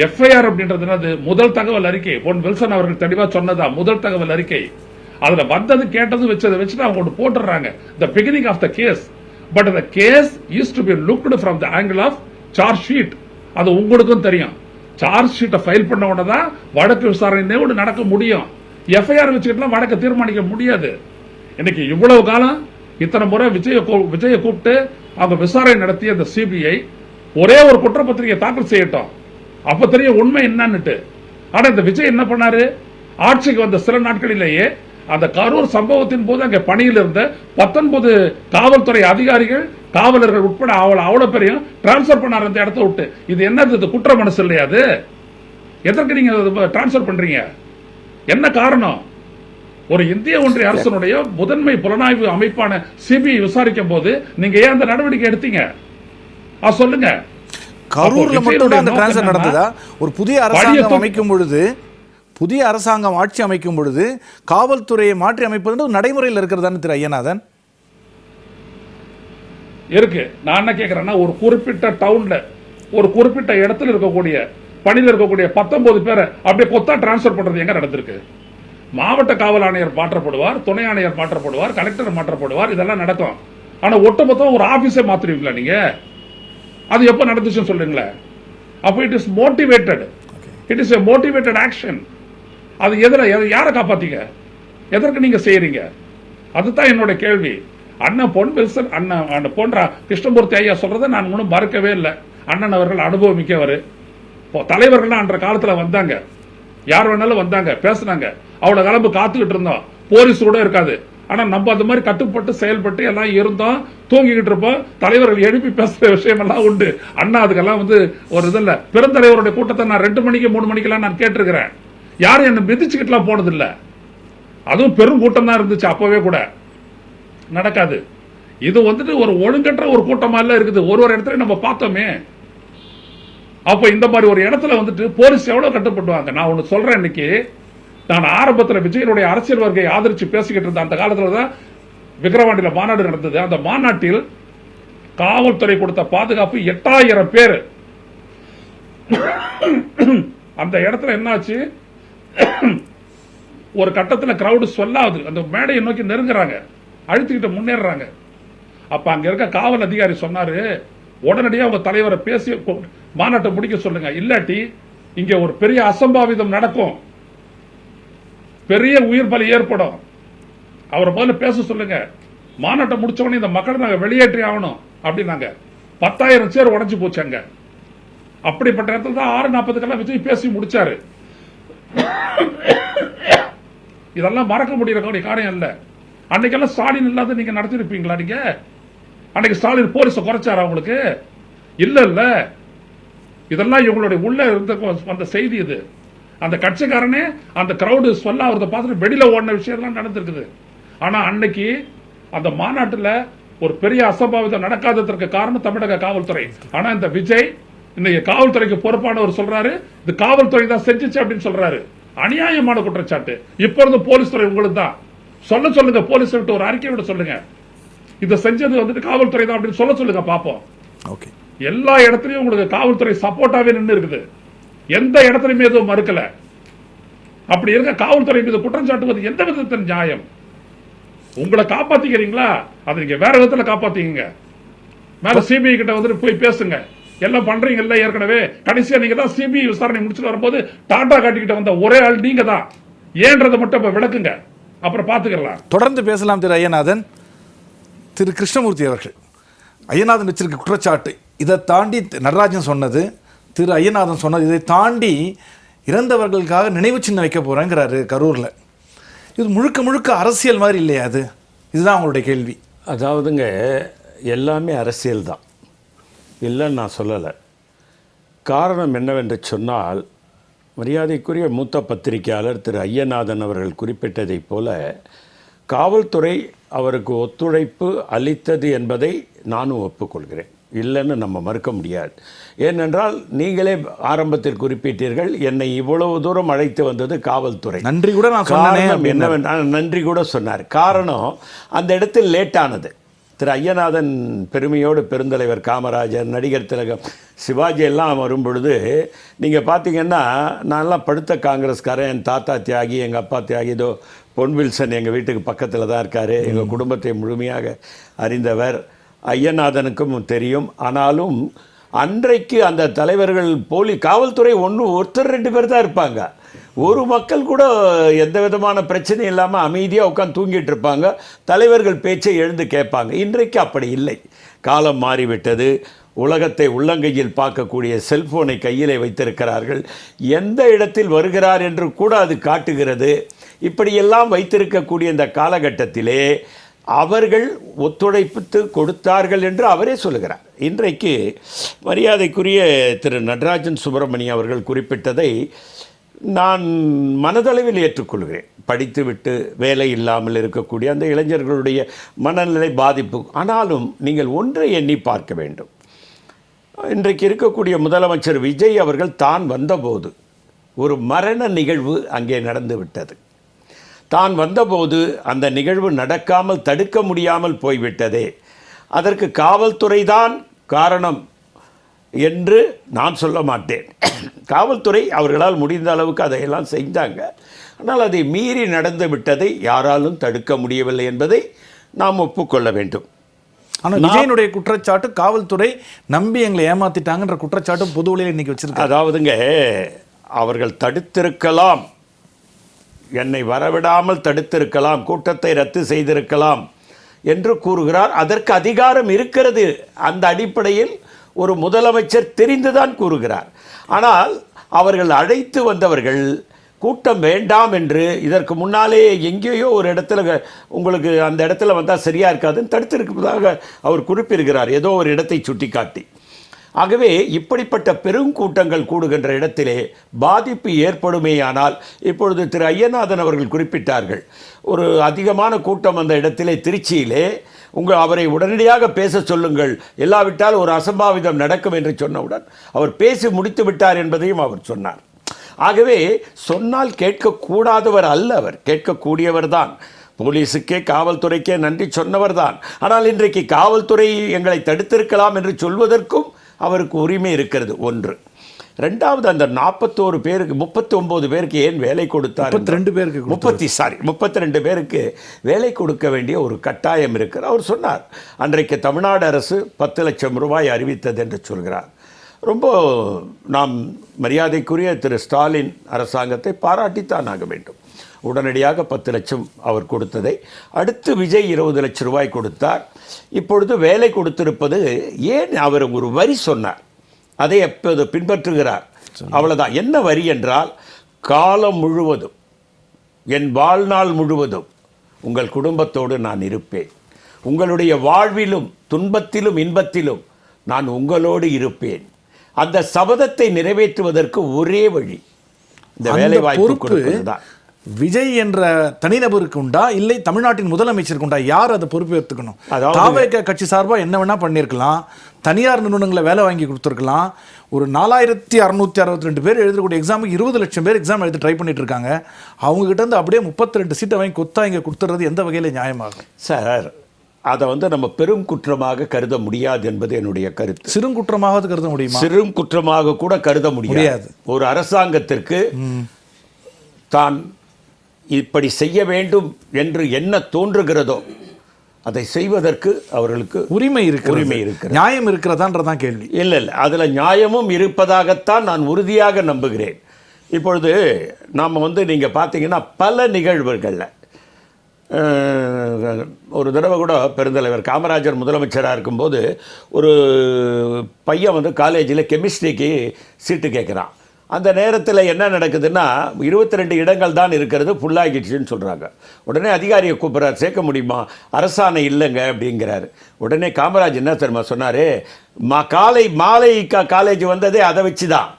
எஃப்ஐஆர் அப்படின்றது முதல் தகவல் அறிக்கை. பொன் வில்சன் அவர்கள் தெளிவா சொன்னதா முதல் தகவல் அறிக்கை. அதுல வந்தது கேட்டது வச்சதை வச்சுட்டு அவங்க ஒன்று போட்டுறாங்க the beginning of the case. But the case is to be looked from the angle of charge sheet. அது உங்களுக்கும் தெரியும். சார்ஜ் ஷீட்டை ஃபைல் பண்ண உடனே தான் வழக்கு விசாரணை நடக்க முடியும். எஃப்ஐஆர் வச்சுக்கிட்டுலாம் வழக்கை தீர்மானிக்க முடியாது. இன்னைக்கு இவ்வளவு காலம் இத்தனை முறை விஜயை கூப்பிட்டு அவங்க விசாரணை நடத்திய அந்த சிபிஐ ஒரே ஒரு குற்றப்பத்திரிகை தாக்கல் செய்யட்டும், அப்ப தெரியும் உண்மை என்னன்னுட்டு. ஆனா இந்த விஜய் என்ன பண்ணாரு, ஆட்சிக்கு வந்த சில நாட்களிலேயே அந்த கரூர் சம்பவத்தின் போது அங்கே பணியில் இருந்த 19 காவல்துறை அதிகாரிகள் காவலர்கள் உட்பட அவ்வளவு பேரையும் டிரான்ஸ்பர் பண்ணார் அந்த இடத்த விட்டு. இது என்னது, குற்ற மனசு இல்லையா? அது எதற்கு நீங்க டிரான்ஸ்பர் பண்றீங்க? என்ன காரணம்? ஒரு இந்திய ஒன்றிய அரசனுடைய முதன்மை புலனாய்வு அமைப்பான சிபிஐ விசாரிக்கும் போது நீங்க ஏன் அந்த நடவடிக்கை எடுத்தீங்க? சொல்லுங்க. கரூர்ல மட்டும் அந்த டிரான்ஸ்ஃபர் நடந்ததா? ஒரு புதிய அரசாங்கம் அமைக்கும் பொழுது, புதிய அரசாங்கம் ஆட்சி அமைக்கும் பொழுது காவல்துறையை மாற்றி அமைப்பது நடைமுறையில் இருக்கிறதான்னு திரு ஐயநாதன் இருக்கு. நான் என்ன கேட்கிறேன்னா, ஒரு குறிப்பிட்ட டவுன்ல ஒரு குறிப்பிட்ட இடத்துல இருக்கக்கூடிய பணியில் இருக்கக்கூடிய 19 பேரை அப்படியே கொத்தா டிரான்ஸ்பர் பண்றது எங்க நடந்திருக்கு? மாவட்ட காவல் ஆணையர் மாற்றப்படுவார், துணை ஆணையர் மாற்றப்படுவார், கலெக்டர் மாற்றப்படுவார், இதெல்லாம் நடக்கும். ஆனா ஒட்டுமொத்தம் ஒரு ஆபீஸை மாத்துறீங்களா நீங்க? அது எப்ப நடந்துச்சுன்னு சொல்லுங்களேன். அப்போ it is motivated, it is a motivated action. அது யாரை காப்பாத்தீங்க? எதற்கு நீங்க செய்யறீங்க? அதுதான் என்னோட கேள்வி. அண்ணன் பொன் வில்சன் அண்ணன் போன்ற கிருஷ்ணமூர்த்தி ஐயா சொல்றதை நான் ஒன்றும் மறுக்கவே இல்லை. அண்ணன் அவர்கள் அனுபவமிக்கவர். தலைவர்கள்லாம் அன்ற காலத்துல வந்தாங்க, யார் வேணாலும் வந்தாங்க, பேசினாங்க. அவ்வளவு கிளம்பு காத்துக்கிட்டு இருந்தோம். போலீஸ் கூட இருக்காது. ஆனா நம்ம அந்த மாதிரி கட்டுப்பட்டு செயல்பட்டு எல்லாம் இருந்தோம், தூங்கிக்கிட்டு இருப்போம். தலைவர்கள் எழுப்பி பேசுற விஷயம் எல்லாம் உண்டு. அண்ணா அதுக்கெல்லாம் ஒரு இது இல்ல. பெருந்தலைவருடைய கூட்டத்தை நான் 2 மணிக்கு 3 மணிக்கெல்லாம் நான் கேட்டிருக்கிறேன். யாரும் என்ன மிதிச்சுக்கிட்டுலாம் போனது இல்ல. அதுவும் பெரும் கூட்டம் தான் இருந்துச்சு. அப்பவே கூட நடக்காது. இது ஒரு ஒழுங்கற்ற ஒரு கூட்டமா எல்லாம் இருக்குது. ஒரு இடத்துல நம்ம பார்த்தோமே. அப்ப இந்த மாதிரி ஒரு இடத்துல போலீஸ் எவ்வளவு கட்டுப்படுவாங்க? நான் ஒண்ணு சொல்றேன். இன்னைக்கு நான் ஆரம்பத்தில் விஜயனுடைய அரசியல் வருகை ஆதரிச்சு பேசிக்கிட்டு இருந்த அந்த காலத்துல தான் விக்கிரவாண்டியில மாநாடு நடந்தது. அந்த மாநாட்டில் காவல்துறை கொடுத்த பாதுகாப்பு 8000 பேர். அந்த இடத்துல என்னாச்சு, ஒரு கட்டத்தில் கிரௌடு சொல்லாது அந்த மேடையை நோக்கி நெருங்குறாங்க, அழுத்திக்கிட்டு முன்னேறாங்க. அப்ப அங்க இருக்க காவல் அதிகாரி சொன்னாரு, உடனடியாக உங்க தலைவரை பேசி மாநாட்டை முடிக்க சொல்லுங்க, இல்லாட்டி இங்க ஒரு பெரிய அசம்பாவிதம் நடக்கும், பெரிய உயிர் பலி ஏற்படும். அவரை முதல்ல பேச சொல்லுங்க. மாநாட்டை முடிச்சவொடனே இந்த மக்களை நாங்க வெளியேற்றி ஆகணும் அப்படின்னாங்க. 10,000 சேர் உடஞ்சு போச்சாங்க. அப்படிப்பட்ட இடத்துல தான் 6:40 விஜய் பேசி முடிச்சாரு. இதெல்லாம் மறக்க முடியற காரியம் இல்ல. அன்னைக்கெல்லாம் ஸ்டாலின் இல்லாத நீங்க நடத்திருப்பீங்களா? நீங்க அன்னைக்கு ஸ்டாலின் போலீஸை குறைச்சாரா உங்களுக்கு? இல்ல. இதெல்லாம் இவங்களுடைய உள்ள இருந்த அந்த செய்தி. இது அந்த கட்சிக்காரனே அந்த கிரௌடு சொல்ல அவரை பார்த்துட்டு வெளியில ஓடின விஷயம் நடந்திருக்குது. ஆனா அன்னைக்கு அந்த மாநாட்டில் ஒரு பெரிய அசம்பாவிதம் நடக்காததற்கு காரணம் தமிழக காவல்துறை. ஆனா இந்த விஜய் இன்னைக்கு காவல்துறைக்கு பொறுப்பானவர் சொல்றாரு, இது காவல்துறை தான் செஞ்சுச்சு அப்படின்னு சொல்றாரு. அநியாயமான குற்றச்சாட்டு. இப்ப இருந்து போலீஸ் துறை உங்களுக்கு தான் சொல்லுங்க. போலீஸ் விட்டு ஒரு அறிக்கை விட சொல்லுங்க, இதை செஞ்சது காவல்துறை தான் அப்படின்னு சொல்லுங்க பாப்போம். எல்லா இடத்துலயும் உங்களுக்கு காவல்துறை சப்போர்ட்டாவே நின்று இருக்குது. எந்த இடத்துலயுமே எதுவும் மறுக்கல. அப்படி இருக்க காவல்துறை மீது குற்றம் சாட்டுவது எந்த விதத்தில் நியாயம்? உங்களை காப்பாத்திக்கிறீங்களா? அதை நீங்க வேற விதத்துல காப்பாத்திக்கீங்க. மேல சிபிஐ கிட்ட போய் பேசுங்க. எல்லாம் பண்றீங்கல்ல ஏற்கனவே. கடைசியா நீங்க தான் சிபிஐ விசாரணை முடிச்சுட்டு வரும்போது டாடா காட்டிக்கிட்ட வந்த ஒரே ஆள் நீங்க தான். ஏன்றதை மட்டும் இப்ப விளக்குங்க, அப்புறம் பாத்துக்கலாம். தொடர்ந்து பேசலாம் திரு ஐயநாதன். திரு கிருஷ்ணமூர்த்தி அவர்கள், ஐயநாதன் வச்சிருக்க குற்றச்சாட்டு, இதை தாண்டி நடராஜன் சொன்னது, திரு ஐயநாதன் சொன்னது, இதை தாண்டி இறந்தவர்களுக்காக நினைவு சின்னம் வைக்க போறேங்கிறாரு கரூர்ல. இது முழுக்க அரசியல் மாதிரி இல்லையா? அது இதுதான் அவங்களுடைய கேள்வி. அதாவதுங்க, எல்லாமே அரசியல் தான், இல்லைன்னு நான் சொல்லலை. காரணம் என்னவென்று சொன்னால், மரியாதைக்குரிய மூத்த பத்திரிகையாளர் திரு ஐயநாதன் அவர்கள் குறிப்பிட்டதைப் போல காவல்துறை அவருக்கு ஒத்துழைப்பு அளித்தது என்பதை நானும் ஒப்புக்கொள்கிறேன். இல்லைன்னு நம்ம மறுக்க முடியாது. ஏனென்றால் நீங்களே ஆரம்பத்தில் குறிப்பிட்டீர்கள், என்னை இவ்வளவு தூரம் அழைத்து வந்தது காவல்துறை. நன்றி கூட நான் என்னவென்றால் நன்றி கூட சொன்னார். காரணம், அந்த இடத்தில் லேட்டானது. திரு ஐயநாதன் பெருமையோடு பெருந்தலைவர் காமராஜர், நடிகர் திலகம், சிவாஜி எல்லாம் வரும் பொழுது நீங்கள் பார்த்தீங்கன்னா, நான்லாம் படுத்த காங்கிரஸ்காரன், என் தாத்தா தியாகி, எங்கள் அப்பா தியாகி, இதோ பொன் வில்சன் எங்கள் வீட்டுக்கு பக்கத்தில் தான் இருக்கார், எங்கள் குடும்பத்தை முழுமையாக அறிந்தவர், ஐயநாதனுக்கும் தெரியும். ஆனாலும் அன்றைக்கு அந்த தலைவர்கள் காவல்துறை ஒருத்தர் 2 பேர் தான் இருப்பாங்க. ஒரு மக்கள் கூட எந்த விதமான பிரச்சனையும் இல்லாமல் அமைதியாக உட்காந்து தூங்கிட்டு இருப்பாங்க. தலைவர்கள் பேச்சை எழுந்து கேட்பாங்க. இன்றைக்கு அப்படி இல்லை. காலம் மாறிவிட்டது. உலகத்தை உள்ளங்கையில் பார்க்கக்கூடிய செல்போனை கையிலே வைத்திருக்கிறார்கள். எந்த இடத்தில் வருகிறார் என்று கூட அது காட்டுகிறது. இப்படியெல்லாம் வைத்திருக்கக்கூடிய இந்த காலகட்டத்திலே அவர்கள் ஒத்துழைப்பு கொடுத்தார்கள் என்று அவரே சொல்லுகிறார். இன்றைக்கு மரியாதைக்குரிய திரு நடராஜன் சுப்பிரமணியம் அவர்கள் குறிப்பிட்டதை நான் மனதளவில் ஏற்றுக்கொள்கிறேன். படித்துவிட்டு வேலை இல்லாமல் இருக்கக்கூடிய அந்த இளைஞர்களுடைய மனநிலை பாதிப்பு. ஆனாலும் நீங்கள் ஒன்றை எண்ணி பார்க்க வேண்டும். இன்றைக்கு இருக்கக்கூடிய முதலமைச்சர் விஜய் அவர்கள் தான் வந்தபோது ஒரு மரண நிகழ்வு அங்கே நடந்து விட்டது. தான் வந்தபோது அந்த நிகழ்வு நடக்காமல் தடுக்க முடியாமல் போய்விட்டதே. அதற்கு காவல்துறை தான் காரணம் என்று நான் சொல்ல மாட்டேன். காவல்துறை அவர்களால் முடிந்த அளவுக்கு அதையெல்லாம் செஞ்சாங்க. ஆனால் அதை மீறி நடந்து விட்டதை யாராலும் தடுக்க முடியவில்லை என்பதை நாம் ஒப்புக்கொள்ள வேண்டும். ஆனால் விஜயனுடைய குற்றச்சாட்டு காவல்துறை நம்பி எங்களை ஏமாத்திட்டாங்கன்ற குற்றச்சாட்டு பொதுவெளியில் இன்னைக்கு வச்சிருக்காங்க. அதாவதுங்க, அவர்கள் தடுத்திருக்கலாம், என்னை வரவிடாமல் தடுத்திருக்கலாம், கூட்டத்தை ரத்து செய்திருக்கலாம் என்று கூறுகிறார். அதற்கு அதிகாரம் இருக்கிறது. அந்த அடிப்படையில் ஒரு முதலமைச்சர் தெரிந்துதான் கூறுகிறார். ஆனால் அவர்கள் அழைத்து வந்தவர்கள் கூட்டம் வேண்டாம் என்று இதற்கு முன்னாலே எங்கேயோ ஒரு இடத்துல உங்களுக்கு அந்த இடத்துல வந்தால் சரியாக இருக்காதுன்னு தடுத்திருப்பதாக அவர் குறிப்பிடுகிறார், ஏதோ ஒரு இடத்தை சுட்டிக்காட்டி. ஆகவே இப்படிப்பட்ட பெருங்கூட்டங்கள் கூடுகின்ற இடத்திலே பாதிப்பு ஏற்படுமேயானால், இப்பொழுது திரு ஐயநாதன் அவர்கள் குறிப்பிட்டார்கள், ஒரு அதிகமான கூட்டம் அந்த இடத்திலே திருச்சியிலே, அவரை உடனடியாக பேச சொல்லுங்கள், இல்லாவிட்டால் ஒரு அசம்பாவிதம் நடக்கும் என்று சொன்னவுடன் அவர் பேசி முடித்து விட்டார் என்பதையும் அவர் சொன்னார். ஆகவே சொன்னால் கேட்கக்கூடாதவர் அல்ல, அவர் கேட்கக்கூடியவர் தான். போலீஸுக்கே காவல்துறைக்கே நன்றி சொன்னவர் தான். ஆனால் இன்றைக்கு காவல்துறை எங்களை தடுத்திருக்கலாம் என்று சொல்வதற்கும் அவருக்கு உரிமை இருக்கிறது. ஒன்று. ரெண்டாவது, அந்த 41 பேருக்கு 39 பேருக்கு ஏன் வேலை கொடுத்தார்? 32 பேருக்கு வேலை கொடுக்க வேண்டிய ஒரு கட்டாயம் இருக்கிறது. அவர் சொன்னார், அன்றைக்கு தமிழ்நாடு அரசு 10 லட்சம் ரூபாய் அறிவித்தது என்று சொல்கிறார். ரொம்ப நாம் மரியாதைக்குரிய திரு ஸ்டாலின் அரசாங்கத்தை பாராட்டித்தான் ஆக வேண்டும். உடனடியாக 10 லட்சம் அவர் கொடுத்ததை அடுத்து விஜய் 20 லட்சம் ரூபாய் கொடுத்தார். இப்பொழுது வேலை கொடுத்திருப்பது ஏன்? அவர் ஒரு வரி சொன்னார், அதை எப்போது பின்பற்றுகிறார், அவ்வளவுதான். என்ன வரி என்றால், காலம் முழுவதும், என் வாழ்நாள் முழுவதும் உங்கள் குடும்பத்தோடு நான் இருப்பேன், உங்களுடைய வாழ்விலும் துன்பத்திலும் இன்பத்திலும் நான் உங்களோடு இருப்பேன். அந்த சபதத்தை நிறைவேற்றுவதற்கு ஒரே வழி இந்த வேலை வாய்ப்பு கொடுப்பதுதான். விஜய் என்ற தனிநபருக்கு உண்டா, இல்லை தமிழ்நாட்டின் முதலமைச்சருக்கு உண்டா? யார் அதை பொறுப்பு எடுத்துக்கணும்? தாவேக கட்சி சார்பாக என்ன வேணா பண்ணியிருக்கலாம், தனியார் நிறுவனங்களை வேலை வாங்கி கொடுத்துருக்கலாம். ஒரு 4662 பேர் எழுதக்கூடிய எக்ஸாமுக்கு 20 லட்சம் பேர் எக்ஸாம் எழுதி ட்ரை பண்ணிட்டு இருக்காங்க. அவங்க கிட்ட இருந்து அப்படியே 32 சீட்டை வாங்கி கொத்தா இங்கே கொடுத்துறது எந்த வகையில் நியாயமாகும் சார்? அதை நம்ம பெரும் குற்றமாக கருத முடியாது என்பது என்னுடைய கருத்து. சிறுங்குற்றமாக கருத முடியுமா? சிறும் குற்றமாக கூட கருத முடியாது. ஒரு அரசாங்கத்திற்கு தான் இப்படி செய்ய வேண்டும் என்று என்ன தோன்றுகிறதோ அதை செய்வதற்கு அவர்களுக்கு உரிமை இருக்கு. நியாயம் இருக்கிறதான்றதான் கேள்வி. இல்லை, அதில் நியாயமும் இருப்பதாகத்தான் நான் உறுதியாக நம்புகிறேன். இப்பொழுது நாம் நீங்கள் பார்த்தீங்கன்னா பல நிகழ்வுகளில், ஒரு தடவை கூட பெருந்தலைவர் காமராஜர் முதலமைச்சராக இருக்கும்போது ஒரு பையன் காலேஜில் கெமிஸ்ட்ரிக்கு சீட்டு கேட்குறான். அந்த நேரத்தில் என்ன நடக்குதுன்னா, 22 இடங்கள் தான் இருக்கிறது, ஃபுல்லாகிடுச்சுன்னு சொல்கிறாங்க. உடனே அதிகாரியை கூப்பிட்றாரு, சேர்க்க முடியுமா? அரசாணை இல்லைங்க அப்படிங்கிறாரு. உடனே காமராஜ் என்ன தெரியுமா சொன்னார், மாலை காலேஜ் வந்ததே அதை வச்சு தான்.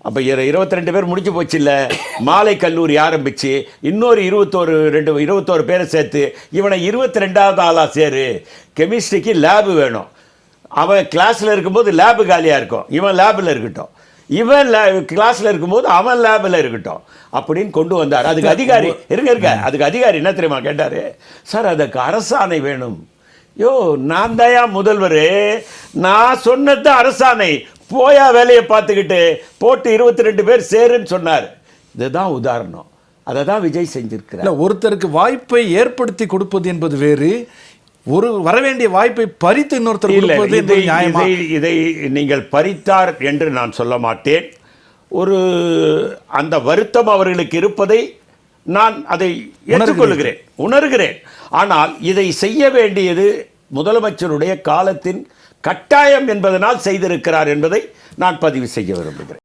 அப்போ 22 பேர் முடிச்சு போச்சு இல்லை, மாலை கல்லூரி ஆரம்பித்து இன்னொரு 21 பேரை சேர்த்து இவனை 22வது ஆளாக சேரு, கெமிஸ்ட்ரிக்கு லேபு வேணும், அவன் கிளாஸில் இருக்கும்போது லேபு காலியாக இருக்கும், இவன் லேபில் இருக்கட்டும், இவன் கிளாஸில் இருக்கும்போது அவன் லேபில் இருக்கட்டும் அப்படின்னு கொண்டு வந்தார். அதுக்கு அதிகாரி அதுக்கு அதிகாரி என்ன தெரியுமா கேட்டார், சார் அதுக்கு அரசாணை வேணும், யோ நான் தாயா முதல்வர், நான் சொன்னது அரசாணை, போயா வேலையை பார்த்துக்கிட்டு போட்டு 22 பேர் சேருன்னு சொன்னார். இதுதான் உதாரணம். அதை தான் விஜய் செஞ்சிருக்கிறார். இல்லை, ஒருத்தருக்கு வாய்ப்பை ஏற்படுத்தி கொடுப்பது என்பது வேறு, ஒரு வரவேண்டிய வாய்ப்பை பறித்து இன்னொருத்தர் கொடுப்பது என்பது நியாயமா? இதை நீங்கள் பறித்தார் என்று நான் சொல்ல மாட்டேன். ஒரு அந்த வருத்தம் அவர்களுக்கு இருப்பதை நான் அதை ஏற்றுக்கொள்கிறேன், உணர்கிறேன். ஆனால் இதை செய்ய வேண்டியது முதலமைச்சருடைய காலத்தின் கட்டாயம் என்பதனால் செய்திருக்கிறார் என்பதை நான் பதிவு செய்ய விரும்புகிறேன்.